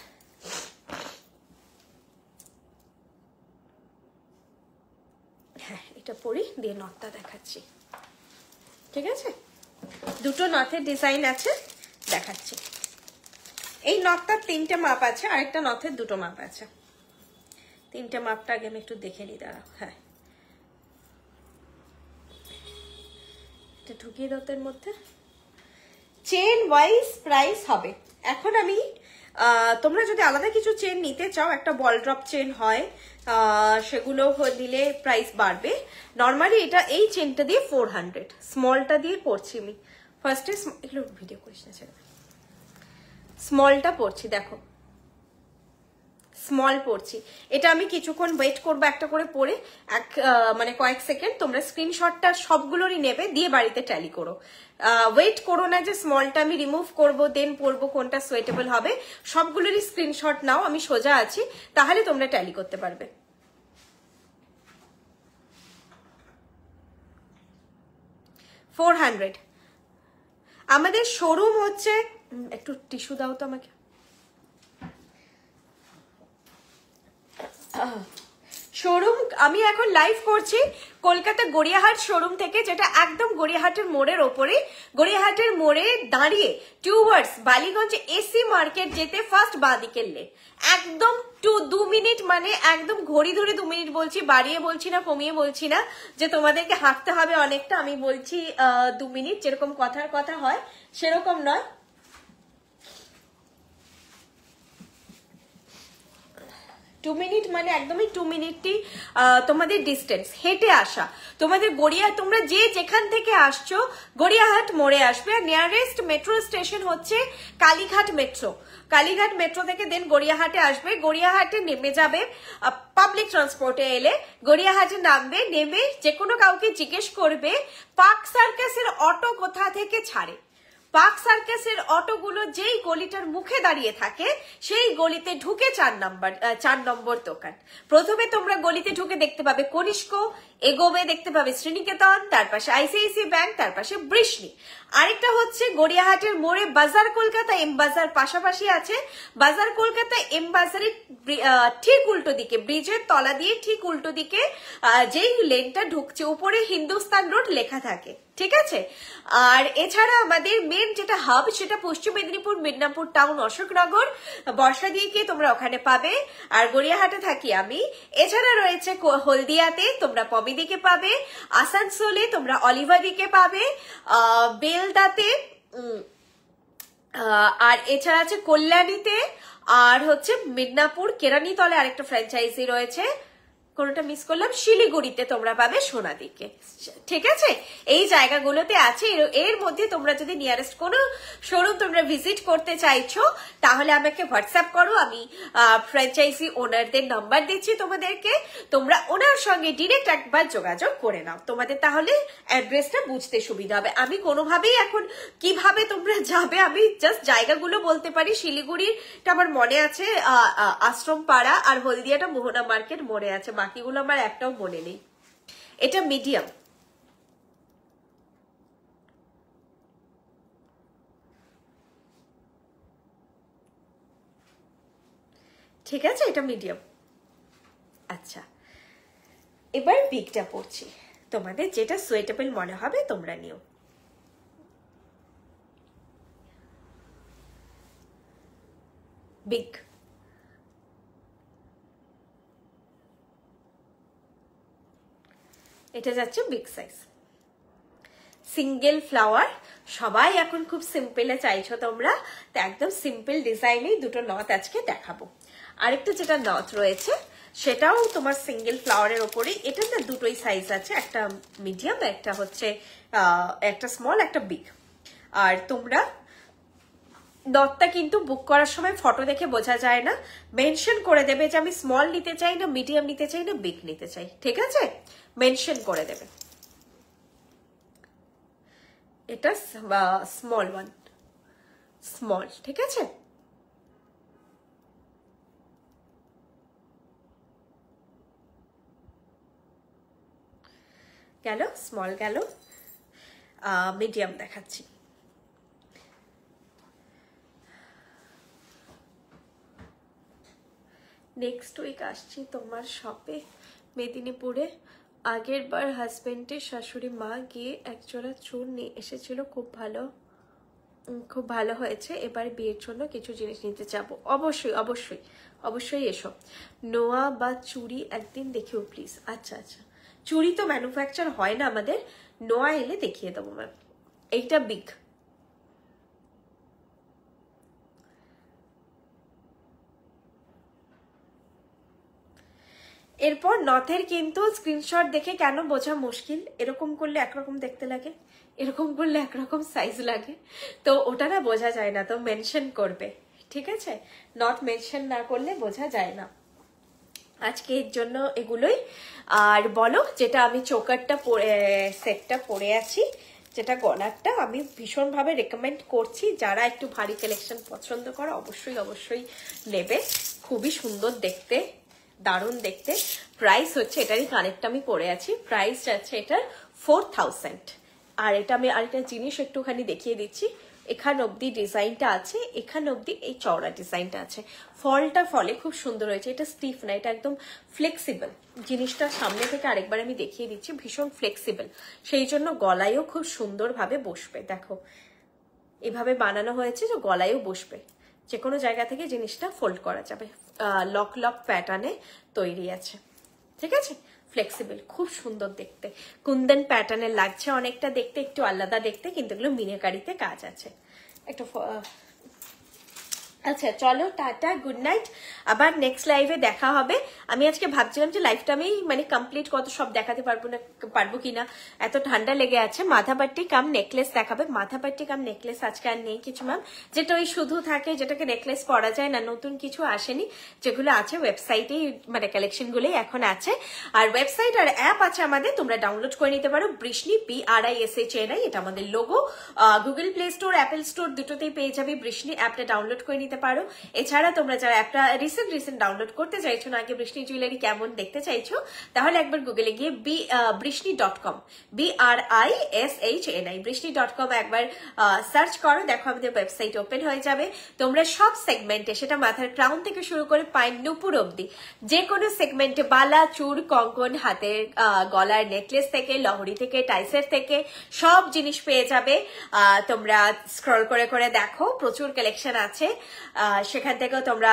Speaker 1: হ্যাঁ এটা পরি দিয়ে নথটা দেখাচ্ছি, ঠিক আছে। দুটো নথের ডিজাইন আছে, দেখাচ্ছি। এই নথটার 3টে মাপ আছে, আরেকটা নথের 2টো মাপ আছে। 3টে মাপটা আগে আমি একটু দেখে নিই, দাঁড়াও। হ্যাঁ এটা ঢুকিয়ে দতের মধ্যে চেন ওয়াইজ প্রাইস হবে। এখন আমি তোমরা যদি আলাদা কিছু চেন নিতে চাও, একটা বল ড্রপ চেন হয়, সেগুলো দিলে প্রাইস বাড়বে। নর্মালি এটা এই চেনটা দিয়ে 400, স্মলটা দিয়ে পড়ছি আমি ফার্স্টে। এগুলো ভিডিও করিস না, ছেড়ে স্মলটা পড়ছি, দেখো স্মল পড়ছি। এটা আমি কিছুক্ষণ ওয়েট করবো একটা করে পরে, মানে কয়েক সেকেন্ড। তোমরা স্ক্রিনশটটা সবগুলোরই নেবে, দিয়ে বাড়িতে ট্যালি করো। ওয়েট করো না যে স্মলটা আমি রিমুভ করবো দেন পরবো, কোনটা সুইটেবল হবে। সবগুলোরই স্ক্রিনশট নাও, আমি সোজা আছি, তাহলে তোমরা ট্যালি করতে পারবে। $400 আমাদের শোরুম হচ্ছে, একটু টিস্যু দাও তো আমাকে। শোরুম আমি এখন লাইভ করছি কলকাতা গড়িয়াহাট শোরুম থেকে, যেটা একদম গড়িয়াহাটের মোড়ের ওপরে, গড়িয়াহাটের মোড়ে দাঁড়িয়ে টুয়ার্ডস বালিগঞ্জ এসি মার্কেট যেতে ফার্স্ট বাঁদিকের লেন, একদম 2 মিনিট, মানে একদম ঘড়ি ধরে 2 মিনিট বলছি, বাড়িয়ে বলছি না, কমিয়ে বলছি না যে তোমাদেরকে হাঁটতে হবে অনেকটা। আমি বলছি 2 মিনিট, যেরকম কথার কথা হয় সেরকম নয়। 2 মিনিট মানে একদমই 2 মিনিটই তোমাদের ডিস্টেন্স, হেঁটে আসা। তোমাদের গড়িয়া, তোমরা যে যেখান থেকে আসছো গড়িয়াহাট মোড়ে আসবে। আর নিয়ারেস্ট মেট্রো স্টেশন হচ্ছে কালীঘাট মেট্রো। কালীঘাট মেট্রো থেকে দেন গড়িয়াহাটে আসবে। গড়িয়াহাটে নেমে যাবে, পাবলিক ট্রান্সপোর্টে এলে গড়িয়াহাটে নামবে, নেমে যে কোনো কাউকে জিজ্ঞেস করবে পার্ক সার্কাসের অটো কোথা থেকে ছাড়ে। পার্ক সার্কাসের অটোগুলো যেই গলিটার মুখে দাঁড়িয়ে থাকে সেই গলিতে ঢুকে 4 নম্বর দোকান। প্রথমে তোমরা গলিতে ঢুকে দেখতে পাবে কনিষ্ক, এগোবে দেখতে পাবে শ্রীনিকেতন, তার পাশে আইসিআইসি ব্যাংক, তার পাশে বৃষ্ণি। আরেকটা হচ্ছে গড়িয়াহাটের মোড়ে বাজার কলকাতা এম বাজার পাশাপাশি আছে। বাজার কলকাতা এম বাজারের ঠিক উল্টো দিকে, ব্রিজের তলা দিয়ে ঠিক উল্টো দিকে যেই লেনটা ঢুকছে উপরে হিন্দুস্তান রোড লেখা থাকে, ঠিক আছে। আর এছাড়া আমাদের মেন যেটা হাব সেটা পশ্চিম মেদিনীপুর, মিদনাপুর টাউন, অশোকনগর, বর্ষা দিয়ে গিয়ে তোমরা ওখানে পাবে। আর গড়িয়াহাটে থাকি আমি। এছাড়া রয়েছে হলদিয়াতে তোমরা পমিদিকে পাবে, আসানসোলে তোমরা অলিভাদিকে পাবে, বেলদাতে, আর এছাড়া আছে কল্যাণীতে, আর হচ্ছে মিদনাপুর কেরানীতলে আরেকটা ফ্র্যাঞ্চাইজি রয়েছে, কোনটা মিস করলাম, শিলিগুড়িতে তোমরা পাবে সোনাদিকে, ঠিক আছে। এই জায়গাগুলোতে আছে। এর মধ্যে তোমরা যদি নিয়ারেস্ট কোনো শোরুম তোমরা ভিজিট করতে চাইছো তাহলে আমাকে হোয়াটসঅ্যাপ করো, আমি ফ্র্যাঞ্চাইজি ওনারদের নাম্বার দিচ্ছি তোমাদেরকে, তোমরা ওনার সঙ্গে ডিরেক্ট একবার যোগাযোগ করে নাও, তোমাদের তাহলে অ্যাড্রেসটা বুঝতে সুবিধা হবে। আমি কোনোভাবেই এখন কিভাবে তোমরা যাবে আমি জাস্ট জায়গাগুলো বলতে পারি। শিলিগুড়িটা আমার মনে আছে আশ্রম পাড়া, আর হলদিয়াটা মোহনা মার্কেট মনে আছে, বাকিগুলো আমার একটাও মনে নেই। এটা মিডিয়াম, ঠিক আছে, এটা মিডিয়াম। আচ্ছা, এবার বিগটা পড়ছি, তোমাদের যেটা সুইটেবল মনে হবে তোমরা নিও। বিগ, এটা যাচ্ছে বিগ সাইজ, সিঙ্গেল ফ্লাওয়ার। সবাই এখন খুব সিম্পলে চাইছো তোমরা, তো একদম সিম্পল ডিজাইনেই দুটো নথ আজকে দেখাবো। আরেকটা যেটা নথ রয়েছে সেটাও তোমার সিঙ্গেল ফ্লাওয়ারের ওপরে। এটা না দুটোই সাইজ আছে, একটা মিডিয়াম, একটা হচ্ছে একটা স্মল, একটা বিগ। আর তোমরা নথটা কিন্তু বুক করার সময় ফটো দেখে বোঝা যায় না, মেনশন করে দেবে যে আমি স্মল নিতে চাই না, মিডিয়াম নিতে চাই না, বিগ নিতে চাই, ঠিক আছে, মেনশন করে দেবে। এটা স্মল ওয়ান, স্মল, ঠিক আছে। গেল স্মল, গেল মিডিয়াম দেখাচ্ছি। নেক্সট উইক আসছি তোমার শপে মেদিনীপুরে। আগের বার হাজবেন্ডের শাশুড়ি মা গিয়ে একজোড়া চুল নিয়ে এসেছিল, খুব ভালো হয়েছে। এবার বিয়ের জন্য কিছু জিনিস নিতে যাবো। অবশ্যই অবশ্যই অবশ্যই এসো। নোয়া বা চুড়ি একদিন দেখিও প্লিজ। আচ্ছা আচ্ছা, চুড়ি তো ম্যানুফ্যাকচার হয় না আমাদের, নোয়া এলে দেখিয়ে দেবো ম্যাম। এইটা বিগ, এরপর নথের কিন্তু স্ক্রিনশট দেখে কেন বোঝা মুশকিল, এরকম করলে একরকম দেখতে লাগে, এরকম করলে একরকম সাইজ লাগে, তো ওটা না বোঝা যায় না, তো মেনশন করবে, ঠিক আছে। নট মেনশন না করলে বোঝা যায় না। আজকে এর জন্য এগুলোই। আর বলো, যেটা আমি চোকারটা সেটটা পরে আছি, যেটা গলারটা আমি ভীষণভাবে রেকমেন্ড করছি, যারা একটু ভারী কালেকশন পছন্দ করো অবশ্যই অবশ্যই নেবে, খুবই সুন্দর দেখতে, দারুণ দেখতে। প্রাইস হচ্ছে, এটারই কানেরটা আমি পরে আছি, প্রাইস যাচ্ছে এটার 4000। আর এটা আমি আরেকটা জিনিস একটুখানি দেখিয়ে দিচ্ছি, এখান অব্দি ডিজাইনটা আছে, এখান অব্দি এই চওড়া ডিজাইনটা আছে, ফলটা ফলে খুব সুন্দর হয়েছে। এটা স্টিফ না, এটা একদম ফ্লেক্সিবল। জিনিসটা সামনে থেকে আরেকবার আমি দেখিয়ে দিচ্ছি, ভীষণ ফ্লেক্সিবল, সেই জন্য গলায়ও খুব সুন্দরভাবে বসবে। দেখো এভাবে বানানো হয়েছে যে গলায়ও বসবে, যে কোনো জায়গা থেকে জিনিসটা ফোল্ড করা যাবে, লক লক প্যাটার্নে তৈরি আছে, ঠিক আছে, ফ্লেক্সিবল, খুব সুন্দর দেখতে। কুন্দন প্যাটার্নের লাগছে অনেকটা দেখতে, একটু আলাদা দেখতে, কিন্তু এগুলো মিনাকারিতে কাজ আছে। একটু আচ্ছা চলো টাটা, গুড নাইট, আবার নেক্সট লাইভে দেখা হবে। আমি আজকে ভাবছিলাম যে লাইভটা আমি মানে কমপ্লিট কত সব দেখাতে পারবো কিনা, এত ঠান্ডা লেগে আছে। মাথাপাট্টি কাম নেকলেস দেখাবে, মাথাপাট্টি কাম নেকলেস আজকে আর নেই কিছু ম্যাম, যেটা ওই শুধু থাকে যেটাকে নেকলেস পরা যায় না, নতুন কিছু আসেনি, যেগুলো আছে ওয়েবসাইটেই মানে কালেকশন গুলোই এখন আছে। আর ওয়েবসাইট আর অ্যাপ আছে আমাদের, তোমরা ডাউনলোড করে নিতে পারো। বৃষ্ণি BRISHNI, এটা আমাদের logo. Google play store, Apple store দুটোতেই পেয়ে যাবে। বৃষ্ণি অ্যাপটা ডাউনলোড করে নিতে পারো। এছাড়া তোমরা যারা একটা রিসেন্ট ডাউনলোড করতে চাইছো না, আগে বৃষ্ণি জুয়েলারি কেমন দেখতে চাইছো, তাহলে একবার গুগলে গিয়ে বৃষ্ণি.com, BRISHNI, বৃষ্ণি.com একবার সার্চ করো, দেখো আমাদের ওয়েবসাইট ওপেন হয়ে যাবে। তোমরা সব সেগমেন্টে, সেটা মাথার ক্রাউন থেকে শুরু করে পায়ের নুপুর অব্দি, যে কোনো সেগমেন্টে বালা, চুর, কঙ্কন, হাতের গলার নেকলেস থেকে, লহরি থেকে, টাইসের থেকে সব জিনিস পেয়ে যাবে। তোমরা স্ক্রল করে করে দেখো, প্রচুর কালেকশন আছে। সেখান থেকেও তোমরা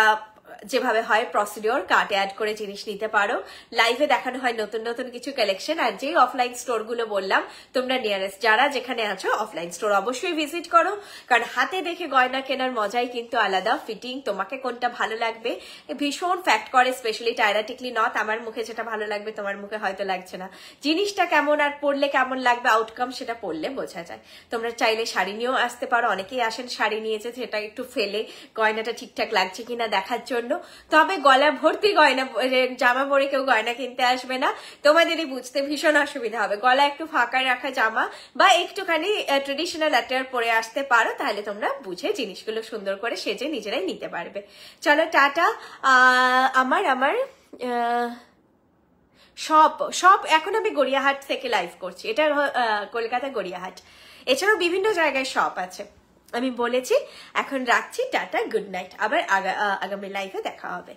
Speaker 1: যেভাবে হয় প্রসিডিওর কার্টে অ্যাড করে জিনিস নিতে পারো। লাইভে দেখানো হয় নতুন নতুন কিছু কালেকশন। আর যে অফলাইন স্টোর গুলো বললাম, তোমরা নিয়ারেস্ট যারা যেখানে আছো অফলাইন স্টোর অবশ্যই ভিজিট করো, কারণ হাতে দেখে গয়না কেনার মজাই কিন্তু আলাদা। ফিটিং, তোমাকে কোনটা ভালো লাগবে ভীষণ ফ্যাক্ট করে, স্পেশালি টায়রা টিকলি নথ। আমার মুখে যেটা ভালো লাগবে তোমার মুখে হয়তো লাগছে না, জিনিসটা কেমন আর পরলে কেমন লাগবে, আউটকাম সেটা পরলে বোঝা যায়। তোমরা চাইলে শাড়ি নিয়েও আসতে পারো, অনেকেই আসেন শাড়ি নিয়েছে, সেটা একটু ফেলে গয়নাটা ঠিকঠাক লাগছে কিনা দেখার জন্য। তবে গলা ভর্তি গয়না জামা পরে কেউ গয়না কিনতে আসবে না, তোমাদেরই বুঝতে ভীষণ অসুবিধা হবে। গলা একটু ফাঁকা রাখা জামা বা একটুখানি ট্রেডিশনাল অ্যাটায়ার পরে আসতে পারো, তাহলে তোমরা বুঝে জিনিসগুলো সুন্দর করে সেজে নিজেরাই নিতে পারবে। চলো টাটা। আমার সব এখন আমি গড়িয়াহাট থেকে লাইভ করছি, এটা কলকাতা গড়িয়াহাট। এছাড়াও বিভিন্ন জায়গায় শপ আছে, আমি বলেছি। এখন রাখছি, টাটা, গুড নাইট, আবার আগামী লাইভে দেখা হবে।